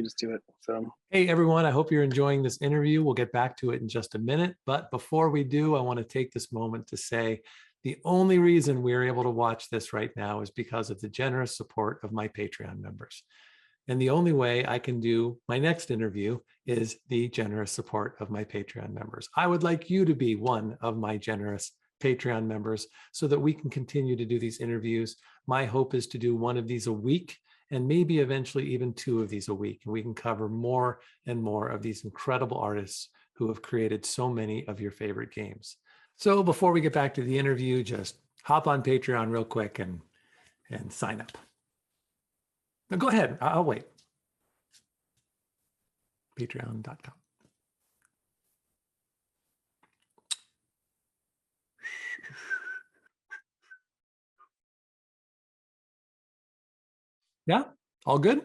just do it. So, hey everyone, I hope you're enjoying this interview. We'll get back to it in just a minute, but before we do, I want to take this moment to say the only reason we're able to watch this right now is because of the generous support of my Patreon members. And the only way I can do my next interview is the generous support of my Patreon members. I would like you to be one of my generous Patreon members so that we can continue to do these interviews. My hope is to do one of these a week, and maybe eventually even two of these a week. And we can cover more and more of these incredible artists who have created so many of your favorite games. So before we get back to the interview, just hop on Patreon real quick and sign up. Now go ahead, I'll wait. Patreon.com. Yeah, all good?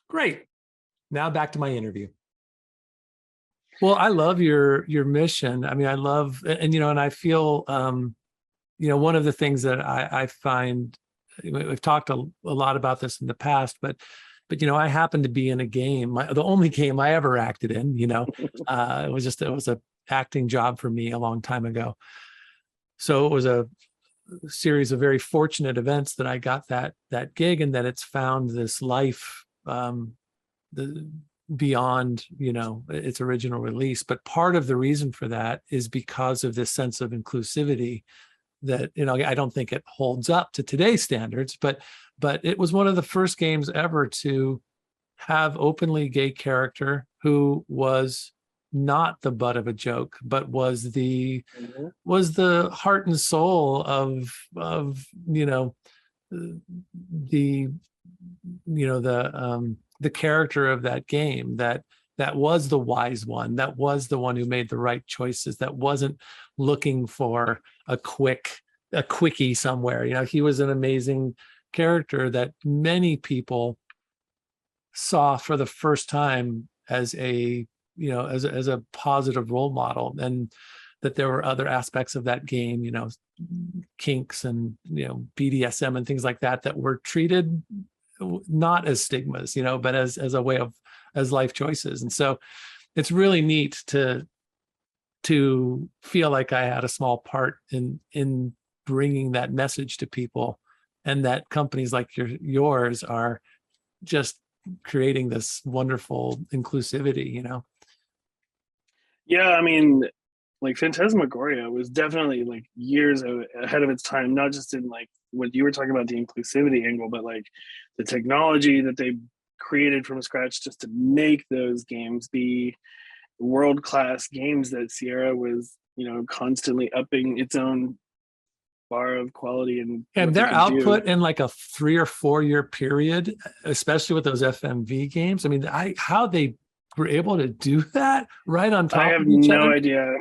Great. Now back to my interview. Well, I love your mission. I mean, I love, and I feel, one of the things that I find, we've talked a lot about this in the past, but I happened to be in a game, the only game I ever acted in, it was a acting job for me a long time ago. So it was a series of very fortunate events that I got that gig, and that it's found this life beyond its original release. But part of the reason for that is because of this sense of inclusivity that I don't think it holds up to today's standards, but it was one of the first games ever to have openly gay character who was not the butt of a joke, but was the heart and soul of the character of that game, that was the wise one, that was the one who made the right choices, that wasn't looking for a quickie somewhere. He was an amazing character that many people saw for the first time as a positive role model, and that there were other aspects of that game, kinks and BDSM and things like that were treated not as stigmas, but as a way of, as life choices. And so it's really neat to feel like I had a small part in bringing that message to people, and that companies like yours are just creating this wonderful inclusivity. Yeah, I mean, like Phantasmagoria was definitely like years ahead of its time, not just in like what you were talking about, the inclusivity angle, but like the technology that they created from scratch just to make those games be world-class games, that Sierra was, constantly upping its own bar of quality and their output in like a 3 or 4 year period, especially with those FMV games. I mean, how they were able to do that right on top I have of each no other. idea.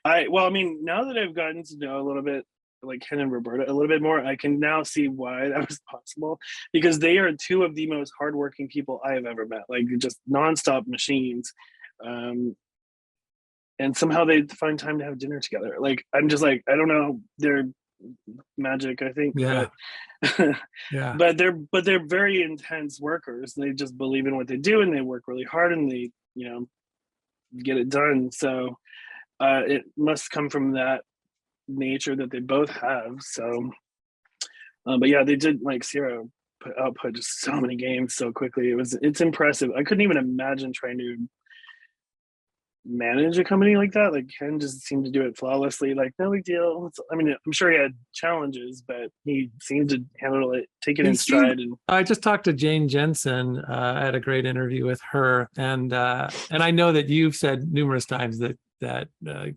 Now that I've gotten to know a little bit like Ken and Roberta a little bit more, I can now see why that was possible, because they are two of the most hardworking people I have ever met, like just nonstop machines. And somehow they find time to have dinner together. Like, I'm just like, I don't know, they're magic, I think. Yeah. But, Yeah. but they're very intense workers. They just believe in what they do, and they work really hard, and they, get it done. So it must come from that nature that they both have. So but yeah, they did, like, Sierra output just so many games so quickly. It's impressive. I couldn't even imagine trying to manage a company like that. Like, Ken just seemed to do it flawlessly, like no big deal. I mean, I'm sure he had challenges, but he seemed to handle it, take it in stride. And I just talked to Jane Jensen. I had a great interview with her, and I know that you've said numerous times that I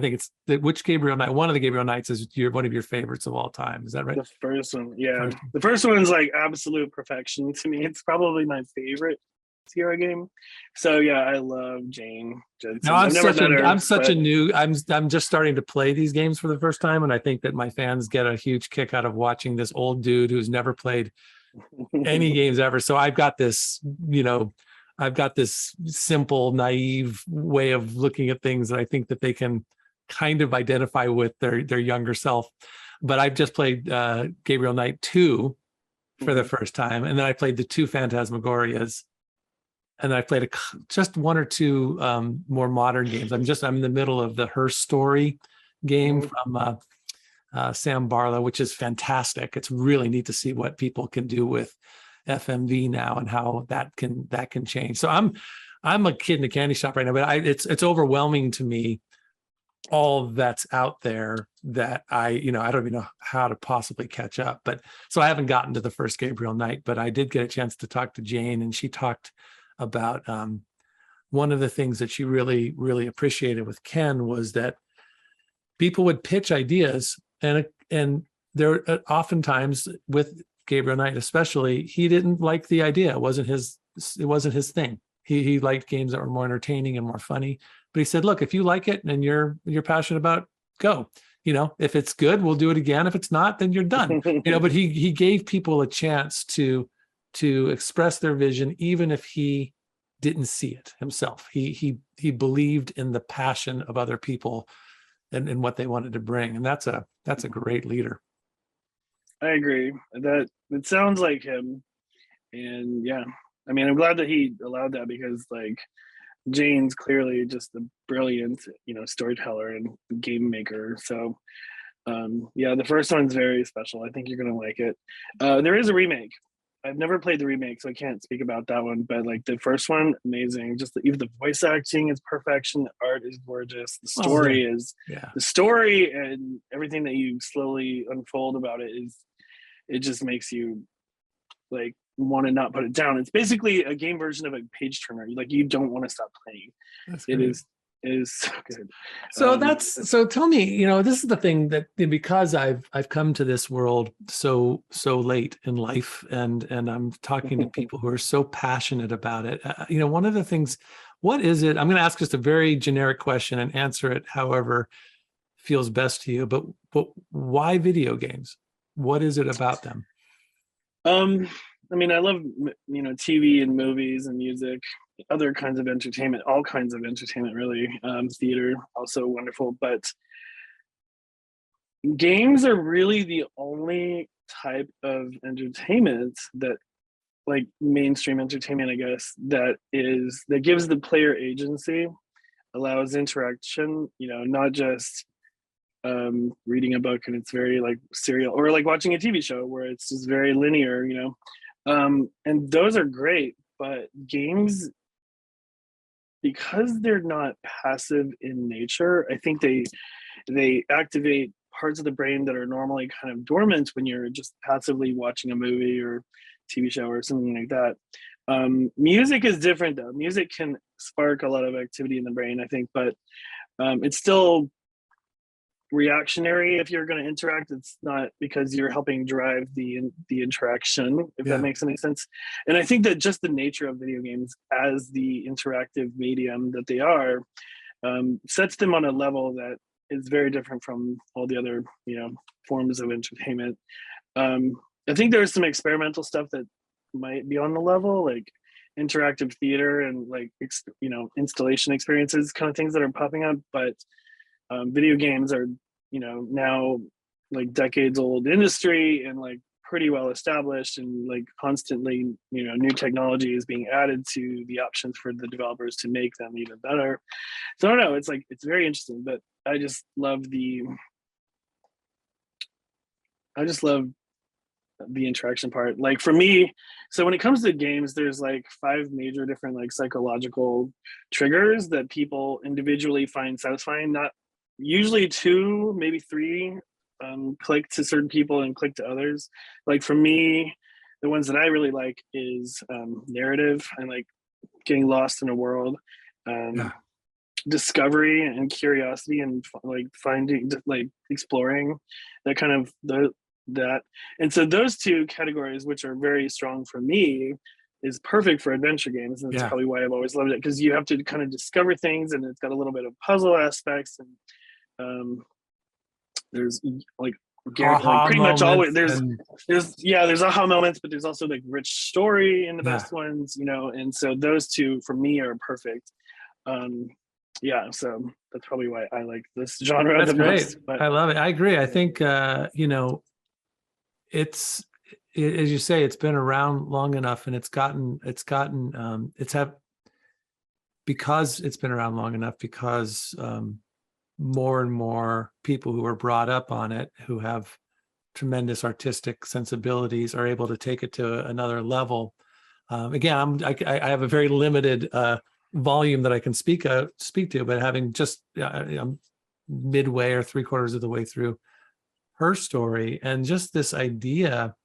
think it's which Gabriel Knight, one of the Gabriel Knights, is one of your favorites of all time. Is that right? The first one, yeah. The first one's like absolute perfection to me. It's probably my favorite Sierra game. So yeah, I love Jane Jensen. No, I'm just starting to play these games for the first time, and I think that my fans get a huge kick out of watching this old dude who's never played any games ever. So I've got this simple, naive way of looking at things that I think that they can kind of identify with their younger self. But I've just played Gabriel Knight 2 for the first time, and then I played the 2 Phantasmagorias, and then I played just 1 or 2 more modern games. I'm in the middle of the Her Story game from Sam Barlow, which is fantastic. It's really neat to see what people can do with FMV now and how that can change. So I'm a kid in a candy shop right now, but it's overwhelming to me, all that's out there, that I don't even know how to possibly catch up. But so I haven't gotten to the first Gabriel Knight, but I did get a chance to talk to Jane, and she talked about one of the things that she really, really appreciated with Ken was that people would pitch ideas, and there oftentimes with Gabriel Knight especially, he didn't like the idea. It wasn't his thing. He liked games that were more entertaining and more funny. But he said, look, if you like it and you're passionate about it, go. If it's good, we'll do it again. If it's not, then you're done. But he gave people a chance to express their vision, even if he didn't see it himself. He believed in the passion of other people and what they wanted to bring. And that's a great leader. I agree. That it sounds like him. And yeah, I mean, I'm glad that he allowed that, because like Jane's clearly just a brilliant, storyteller and game maker. So yeah, the first one's very special. I think you're gonna like it. There is a remake. I've never played the remake, so I can't speak about that one. But like the first one, amazing. Just even the voice acting is perfection. The art is gorgeous. The story is the story, and everything that you slowly unfold about it is, it just makes you like want to not put it down. It's basically a game version of a page turner. Like you don't want to stop playing. It is so good. So tell me, this is the thing that, because I've come to this world so late in life, and I'm talking to people who are so passionate about it. One of the things, what is it? I'm going to ask just a very generic question and answer it however feels best to you. But why video games? What is it about them? I mean, I love, TV and movies and music, other kinds of entertainment, all kinds of entertainment, really. Theater, also wonderful. But games are really the only type of entertainment that, like mainstream entertainment, I guess, that gives the player agency, allows interaction, not just reading a book and it's very like serial, or like watching a TV show where it's just very linear, and those are great. But games, because they're not passive in nature, I think they activate parts of the brain that are normally kind of dormant when you're just passively watching a movie or TV show or something like that. Music is different though. Music can spark a lot of activity in the brain, I think, but it's still reactionary. If you're going to interact, it's not because you're helping drive the interaction, if that makes any sense. And I think that just the nature of video games as the interactive medium that they are sets them on a level that is very different from all the other forms of entertainment. I think there's some experimental stuff that might be on the level, like interactive theater and like installation experiences, kind of things that are popping up. But video games are now like decades old industry, and like pretty well established, and like constantly new technology is being added to the options for the developers to make them even better. So I don't know, it's very interesting. But I just love the interaction part. Like for me, so when it comes to games, there's like 5 major different like psychological triggers that people individually find satisfying. Not usually 2, maybe 3 click to certain people and click to others. Like for me, the ones that I really like is narrative and like getting lost in a world, discovery and curiosity, and like finding, like exploring that kind of that. And so those 2 categories, which are very strong for me, is perfect for adventure games. And that's probably why I've always loved it, because you have to kind of discover things, and it's got a little bit of puzzle aspects, and there's like pretty much always there's aha moments, but there's also like rich story in the best ones, and so those 2 for me are perfect. So that's probably why I like this genre the most. But I love it. I agree. I think it's, as you say, it's been around long enough, and because it's been around long enough, because more and more people who are brought up on it, who have tremendous artistic sensibilities, are able to take it to another level. Again, I have a very limited volume that I can speak to, but having just I'm midway or 3/4 of the way through her story, and just this idea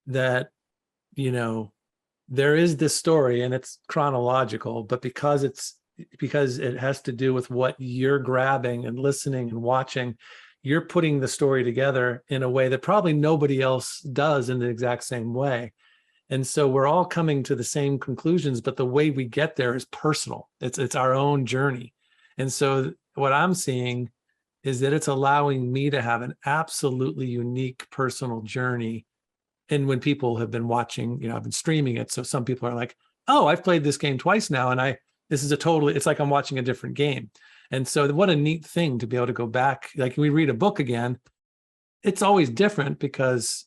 that there is this story and it's chronological, but because it has to do with what you're grabbing and listening and watching, you're putting the story together in a way that probably nobody else does in the exact same way. And so we're all coming to the same conclusions, but the way we get there is personal. It's our own journey. And so what I'm seeing is that it's allowing me to have an absolutely unique personal journey. And when people have been watching, I've been streaming it. So some people are like, oh, I've played this game twice now. And it's like I'm watching a different game. And so what a neat thing to be able to go back, like we read a book again, it's always different because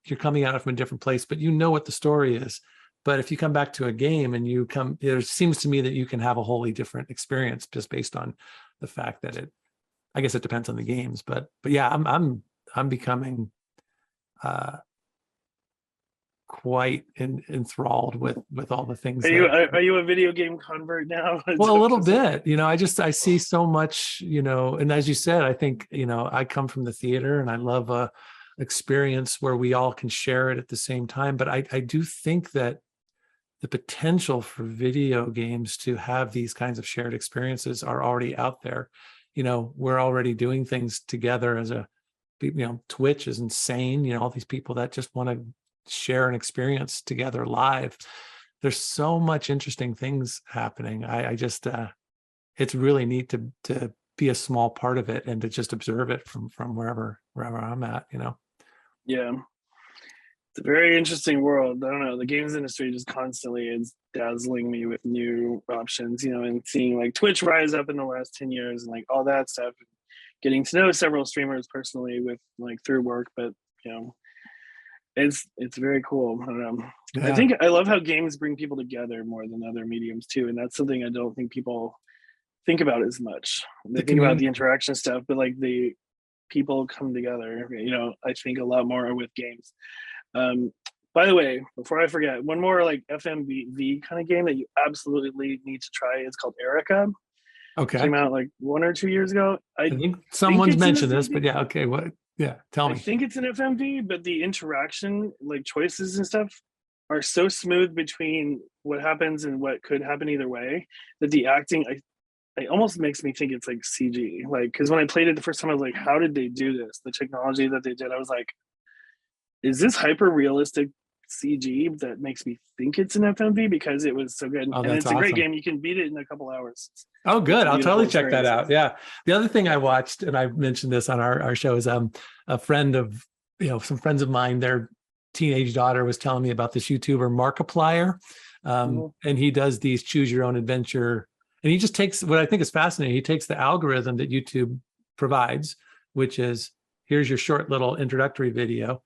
you're coming at it from a different place, but you know what the story is. But if you come back to a game and it seems to me that you can have a wholly different experience just based on the fact that I guess it depends on the games, but yeah, I'm becoming quite enthralled with all the things. Are you a video game convert now? Well, a little bit, I see so much, and as you said, I think, I come from the theater and I love a experience where we all can share it at the same time. But I do think that the potential for video games to have these kinds of shared experiences are already out there. We're already doing things together as Twitch is insane. All these people that just want to share an experience together live. There's so much interesting things happening. I just, it's really neat to be a small part of it and to just observe it from wherever I'm at, Yeah. It's a very interesting world. I don't know. The games industry just constantly is dazzling me with new options, and seeing like Twitch rise up in the last 10 years and like all that stuff. Getting to know several streamers personally with like through work, but it's very cool. I don't know. Yeah. I love how games bring people together more than other mediums too. And that's something I don't think people think about as much. They think about the interaction stuff, but like the people come together, I think a lot more with games. By the way, before I forget, one more like FMV kind of game that you absolutely need to try is called Erica. Okay. It came out like 1 or 2 years ago. I think someone's mentioned this, but yeah, okay. What? Yeah, tell me. I think it's an FMV, but the interaction, like choices and stuff, are so smooth between what happens and what could happen either way that the acting, it almost makes me think it's like CG. Like, because when I played it the first time, I was like, how did they do this? The technology that they did, I was like, is this hyper realistic CG that makes me think it's an FMV because it was so good. Oh, and it's a great awesome. game. You can beat it in a couple hours. Oh, good. I'll totally check that out. Yeah. The other thing I watched, and I mentioned this on our show, is a friend of, some friends of mine, their teenage daughter was telling me about this YouTuber, Markiplier. And he does these choose your own adventure. And he just takes, what I think is fascinating, he takes the algorithm that YouTube provides, which is, here's your short little introductory video.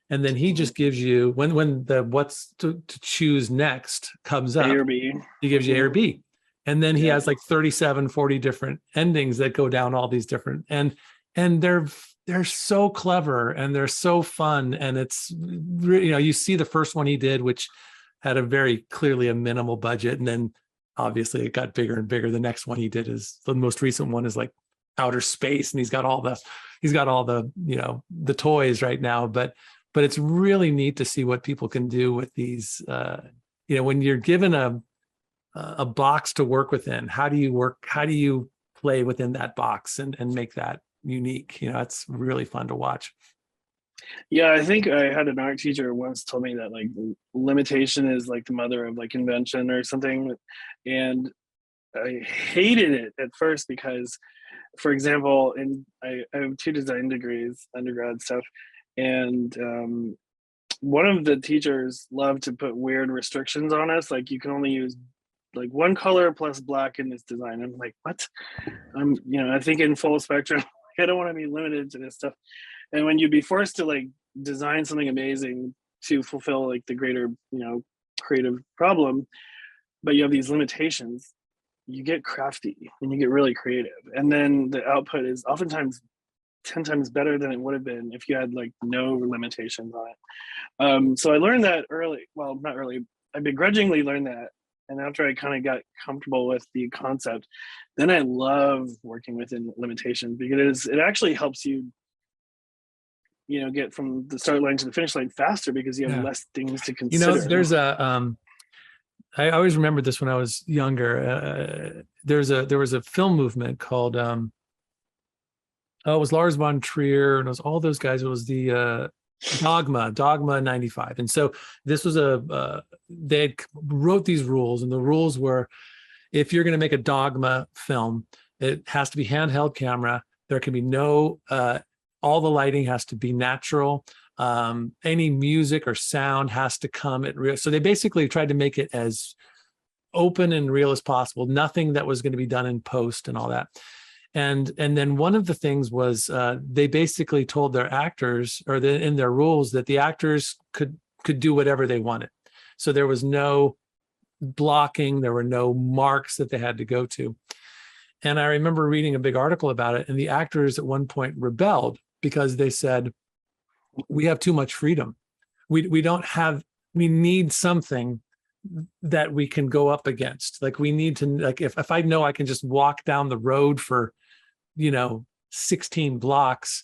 And then he just gives you, when the what's to choose next comes up, A or B. He gives you A or B. And then he has like 37, 40 different endings that go down all these different, and they're so clever and they're so fun. And it's, you see the first one he did, which had a very clearly a minimal budget. And then obviously it got bigger and bigger. The next one he did is, the most recent one is like outer space. And he's got all the, the toys right now, but it's really neat to see what people can do with these, when you're given a box to work within, how do you play within that box and make that unique? It's really fun to watch. Yeah, I think I had an art teacher once told me that like limitation is like the mother of like invention or something. And I hated it at first because, for example, I have 2 design degrees, undergrad stuff. And one of the teachers loved to put weird restrictions on us. Like you can only use like one color plus black in this design. I'm like, what? I think in full spectrum, I don't want to be limited to this stuff. And when you'd be forced to like design something amazing to fulfill like the greater, creative problem, but you have these limitations, you get crafty and you get really creative. And then the output is oftentimes 10 times better than it would have been if you had like no limitations on it. So I learned that early. Well, not early. I begrudgingly learned that. And after I kind of got comfortable with the concept, then I love working within limitations because it actually helps you, get from the start line to the finish line faster because you have less things to consider. There's I always remembered this when I was younger. There was a film movement called, it was Lars von Trier and it was all those guys. It was the Dogma 95. And so this was they wrote these rules, and the rules were, if you're going to make a Dogma film, it has to be handheld camera. There can be no, all the lighting has to be natural. Any music or sound has to come at real. So they basically tried to make it as open and real as possible, nothing that was going to be done in post and all that. And then one of the things was they basically told their actors, or in their rules, that the actors could do whatever they wanted. So there was no blocking, there were no marks that they had to go to. And I remember reading a big article about it, and the actors at one point rebelled because they said, we have too much freedom. We need something that we can go up against. Like, we need to, like, if I know I can just walk down the road for 16 blocks,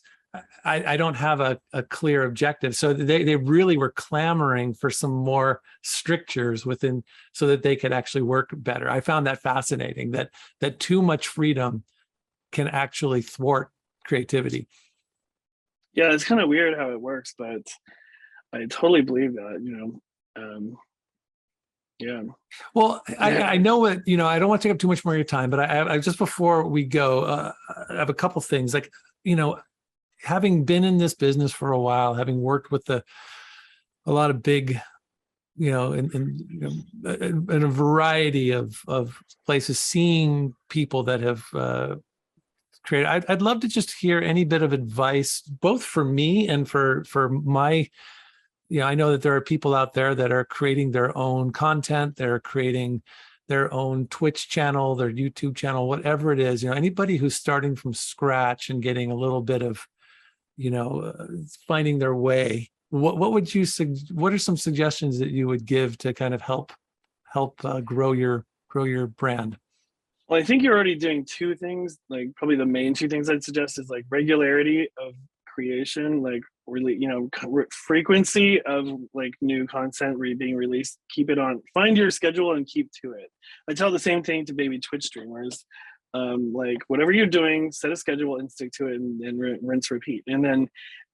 I don't have a clear objective. So they really were clamoring for some more strictures within, so that they could actually work better. I found that fascinating, that too much freedom can actually thwart creativity. Yeah, it's kind of weird how it works, but I totally believe that, yeah. Well, I know what, I don't want to take up too much more of your time, but I just, before we go, I have a couple things. Like, having been in this business for a while, having worked with a lot of big, in a variety of places, seeing people that have created, I'd love to just hear any bit of advice, both for me and for my, I know that there are people out there that are creating their own content, they're creating their own Twitch channel, their YouTube channel, whatever it is, anybody who's starting from scratch and getting a little bit of, finding their way. What are some suggestions that you would give to kind of help grow your brand? Well, I think you're already doing two things. Like, probably the main two things I'd suggest is like regularity of creation, like really, frequency of like new content being released. Keep it on, find your schedule and keep to it. I tell the same thing to baby Twitch streamers. Like, whatever you're doing, set a schedule and stick to it, and rinse, repeat. And then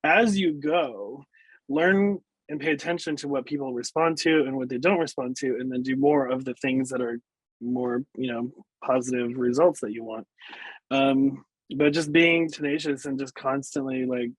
as you go, learn and pay attention to what people respond to and what they don't respond to, and then do more of the things that are more, positive results that you want. But just being tenacious and just constantly like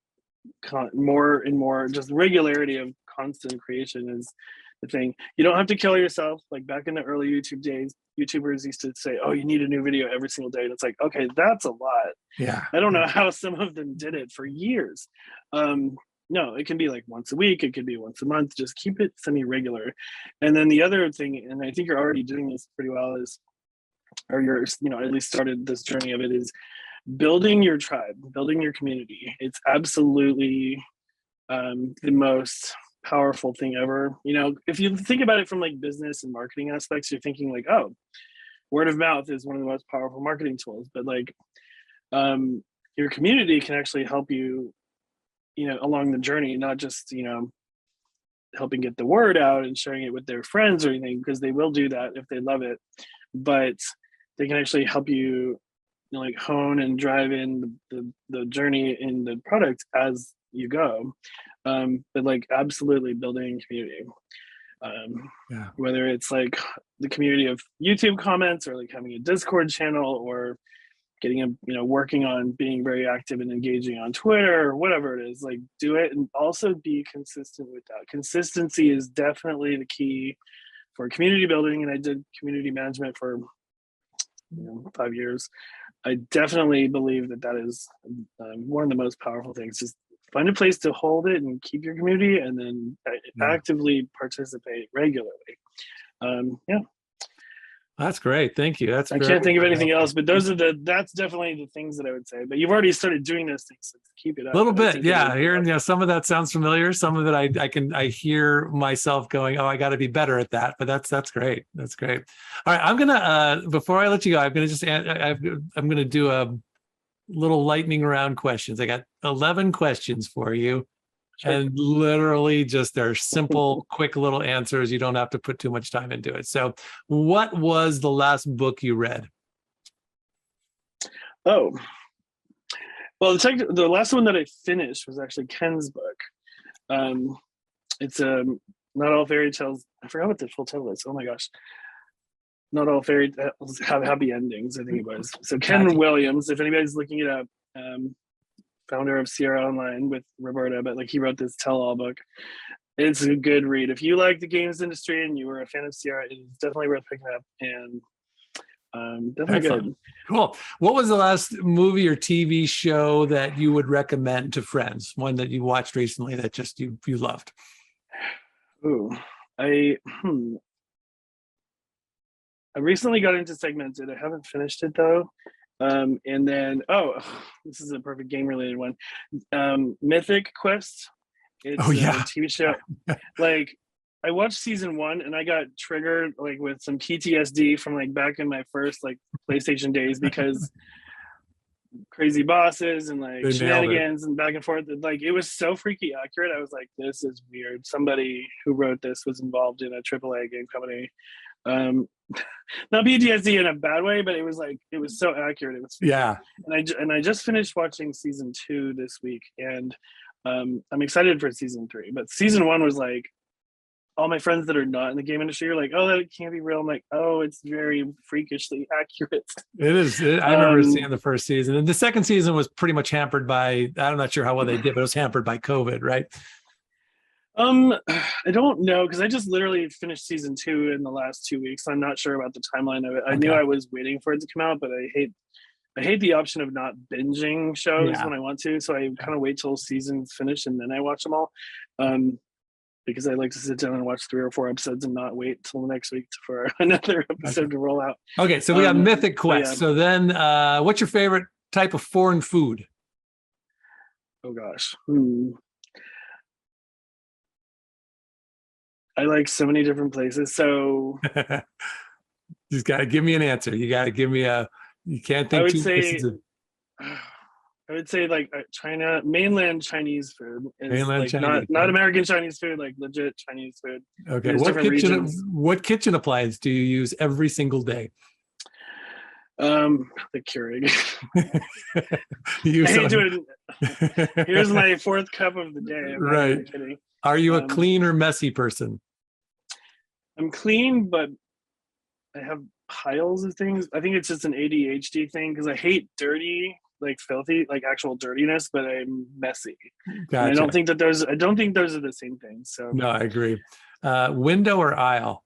more and more, just regularity of constant creation is the thing. You don't have to kill yourself. Like, back in the early YouTube days, YouTubers used to say, oh, you need a new video every single day. And it's like, okay, that's a lot. Yeah. I don't know how some of them did it for years. No, it can be like once a week, it could be once a month. Just keep it semi-regular. And then the other thing, and I think you're already doing this pretty well, is, or you're, at least started this journey of it, is building your tribe, building your community. It's absolutely the most powerful thing ever. If you think about it from like business and marketing aspects, you're thinking like, oh, word of mouth is one of the most powerful marketing tools. But like, your community can actually help you, along the journey, not just, helping get the word out and sharing it with their friends or anything, because they will do that if they love it, but they can actually help you, like hone and drive in the journey in the product as you go. But like, absolutely building community. Yeah. Whether it's like the community of YouTube comments, or like having a Discord channel, or getting working on being very active and engaging on Twitter, or whatever it is, like, do it, and also be consistent with that. Consistency is definitely the key for community building. And I did community management for 5 years. I definitely believe that is one of the most powerful things. Just find a place to hold it and keep your community, and then actively participate regularly. Yeah. That's great. Thank you. I can't think of anything else, but that's definitely the things that I would say. But you've already started doing those things, so keep it up. A little bit. Yeah. Hearing, some of that sounds familiar. Some of it I hear myself going, oh, I got to be better at that. But that's great. That's great. All right. I'm going to, before I let you go, I'm going to do a little lightning round questions. I got 11 questions for you. Sure. And literally just they're simple, quick little answers. You don't have to put too much time into it. So what was the last book you read? Oh, well, the last one that I finished was actually Ken's book. It's Not All Fairy Tales. I forgot what the full title is. Oh my gosh. Not All Fairy Tales Have Happy Endings, I think it was. So Ken Williams, if anybody's looking it up, founder of Sierra Online with Roberta, but like, he wrote this tell-all book. It's a good read. If you like the games industry and you were a fan of Sierra, it is definitely worth picking up, and definitely Excellent. good. Cool. What was the last movie or TV show that you would recommend to friends? One that you watched recently that just you loved? Ooh, I I recently got into Segmented. I haven't finished it though. And then this is a perfect game related one. Mythic Quest. Oh It's a yeah. TV show. Like, I watched season 1 and I got triggered like with some PTSD from like back in my first like PlayStation days, because crazy bosses and like They nailed it. shenanigans and back and forth. Like, it was so freaky accurate. I was like, this is weird. Somebody who wrote this was involved in a AAA game company. Um, not PTSD in a bad way, but it was like, it was so accurate. It was freaky. Yeah. And I just finished watching season 2 this week, and I'm excited for season 3. But season 1 was like, all my friends that are not in the game industry are like, oh, that can't be real. I'm like, oh, it's very freakishly accurate. It is. I remember seeing the first season, and the second season was pretty much hampered by. I'm not sure how well they did, but it was hampered by COVID, right? I don't know, because I just literally finished season 2 in the last 2 weeks. I'm not sure about the timeline of it. I knew I was waiting for it to come out, but I hate the option of not binging shows when I want to. So I kind of wait till seasons finish and then I watch them all. Because I like to sit down and watch 3 or 4 episodes and not wait till the next week for another episode to roll out. Okay, so we got Mythic Quest. Yeah. So then, what's your favorite type of foreign food? Oh gosh. I like so many different places. So You just got to give me an answer. You got to give me a. You can't think. I would say like China, mainland Chinese food is Mainland like Chinese, not American Chinese food, like legit Chinese food. Okay, There's what kitchen appliance do you use every single day? The Keurig. You I hate use doing it. Here's my 4th cup of the day. I'm not even kidding. Are you a clean or messy person? I'm clean, but I have piles of things. I think it's just an ADHD thing, because I hate dirty, like filthy, like actual dirtiness, but I'm messy. Gotcha. I don't think those are the same things. So no, I agree. Window or aisle?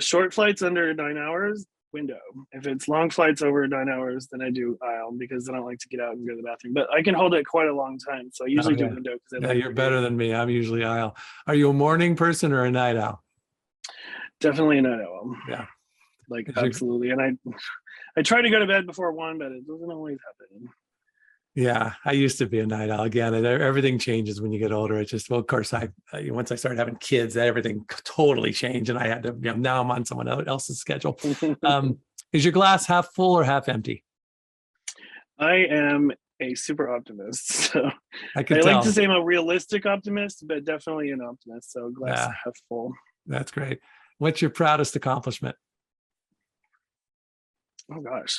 Short flights under 9 hours, window. If it's long flights over 9 hours, then I do aisle, because I don't like to get out and go to the bathroom. But I can hold it quite a long time, so I usually do window. Because you're better than me. I'm usually aisle. Are you a morning person or a night owl? Definitely a night owl. Yeah, like absolutely. And I try to go to bed before 1, but it doesn't always happen. Yeah, I used to be a night owl. Again, everything changes when you get older. It's just, well, of course, once I started having kids, everything totally changed, and I had to. Now I'm on someone else's schedule. Is your glass half full or half empty? I am a super optimist, so I like to say I'm a realistic optimist, but definitely an optimist. So glass half full. That's great. What's your proudest accomplishment? Oh gosh.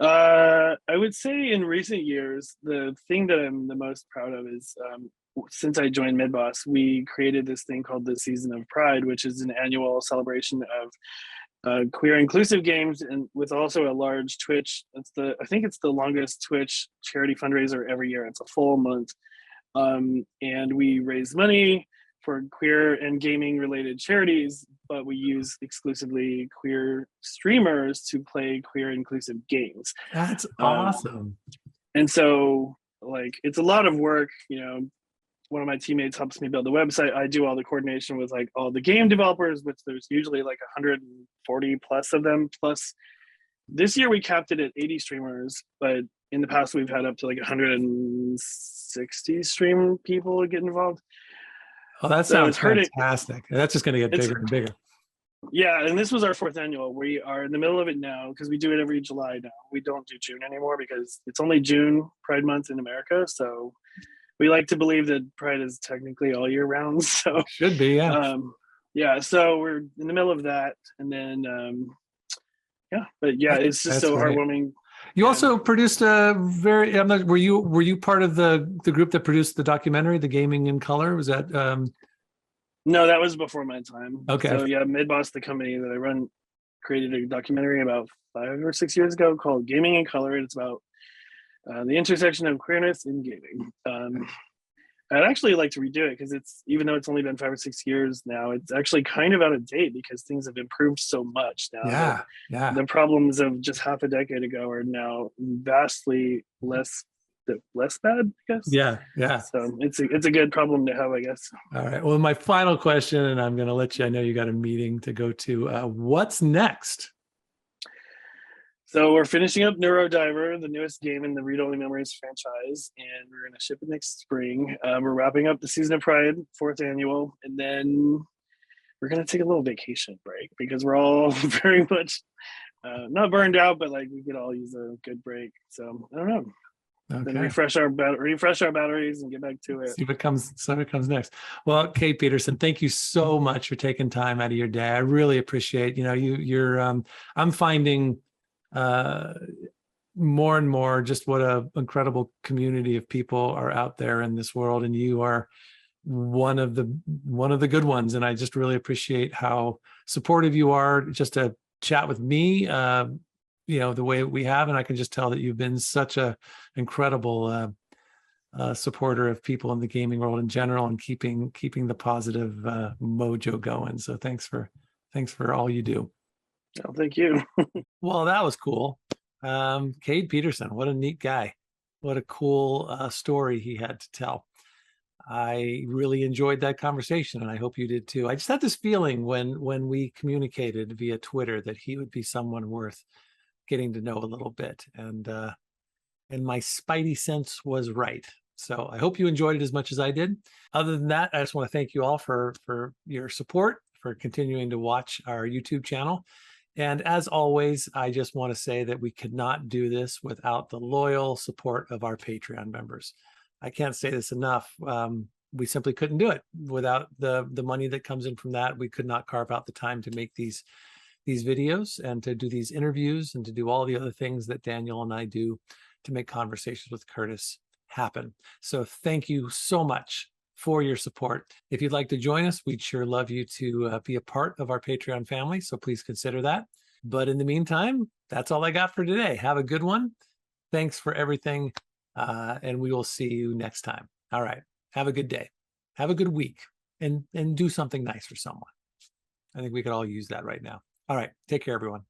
I would say in recent years, the thing that I'm the most proud of is since I joined MidBoss, we created this thing called the Season of Pride, which is an annual celebration of queer inclusive games, and with also a large Twitch. I think it's the longest Twitch charity fundraiser every year. It's a full month. And we raise money for queer and gaming related charities, but we use exclusively queer streamers to play queer inclusive games. That's awesome. And so like, it's a lot of work, one of my teammates helps me build the website. I do all the coordination with like all the game developers, which there's usually like 140 plus of them. Plus this year we capped it at 80 streamers, but in the past we've had up to like 160 stream people get involved. Oh, that sounds fantastic. That's just going to get bigger and bigger. Yeah, and this was our 4th annual. We are in the middle of it now because we do it every July now. We don't do June anymore because it's only June, Pride Month in America. So we like to believe that Pride is technically all year round. So should be, yeah. Yeah, so we're in the middle of that, and then it's just so heartwarming. You also produced a very. Were you part of the group that produced the documentary, The Gaming in Color? Was that? No, that was before my time. Okay. So yeah, MidBoss, the company that I run, created a documentary about 5 or 6 years ago called Gaming in Color. It's about the intersection of queerness in gaming. I'd actually like to redo it because it's, even though it's only been 5 or 6 years now, it's actually kind of out of date because things have improved so much now that Yeah, yeah. the problems of just half a decade ago are now vastly less bad, I guess. Yeah, yeah. So it's a good problem to have, I guess. All right. Well, my final question, and I'm going to let you, I know you got a meeting to go to. What's next? So we're finishing up Neurodiver, the newest game in the Read Only Memories franchise, and we're going to ship it next spring. We're wrapping up the Season of Pride, 4th annual, and then we're going to take a little vacation break because we're all very much not burned out, but like we could all use a good break. So I don't know. Okay. Then refresh our batteries and get back to it. See what comes next. Well, Cade Peterson, thank you so much for taking time out of your day. I really appreciate, you're I'm finding more and more just what a incredible community of people are out there in this world, and you are one of the good ones. And I just really appreciate how supportive you are just to chat with me, the way we have. And I can just tell that you've been such a incredible supporter of people in the gaming world in general, and keeping the positive mojo going. So thanks for all you do. Oh, thank you. Well, that was cool. Cade Peterson, what a neat guy. What a cool story he had to tell. I really enjoyed that conversation, and I hope you did too. I just had this feeling when we communicated via Twitter that he would be someone worth getting to know a little bit, and my spidey sense was right. So I hope you enjoyed it as much as I did. Other than that, I just want to thank you all for your support, for continuing to watch our YouTube channel. And as always, I just want to say that we could not do this without the loyal support of our Patreon members. I can't say this enough. We simply couldn't do it without the money that comes in from that. We could not carve out the time to make these videos and to do these interviews and to do all the other things that Daniel and I do to make Conversations with Curtis happen. So thank you so much for your support. If you'd like to join us, we'd sure love you to be a part of our Patreon family. So please consider that. But in the meantime, that's all I got for today. Have a good one. Thanks for everything. And we will see you next time. All right. Have a good day. Have a good week, and do something nice for someone. I think we could all use that right now. All right. Take care, everyone.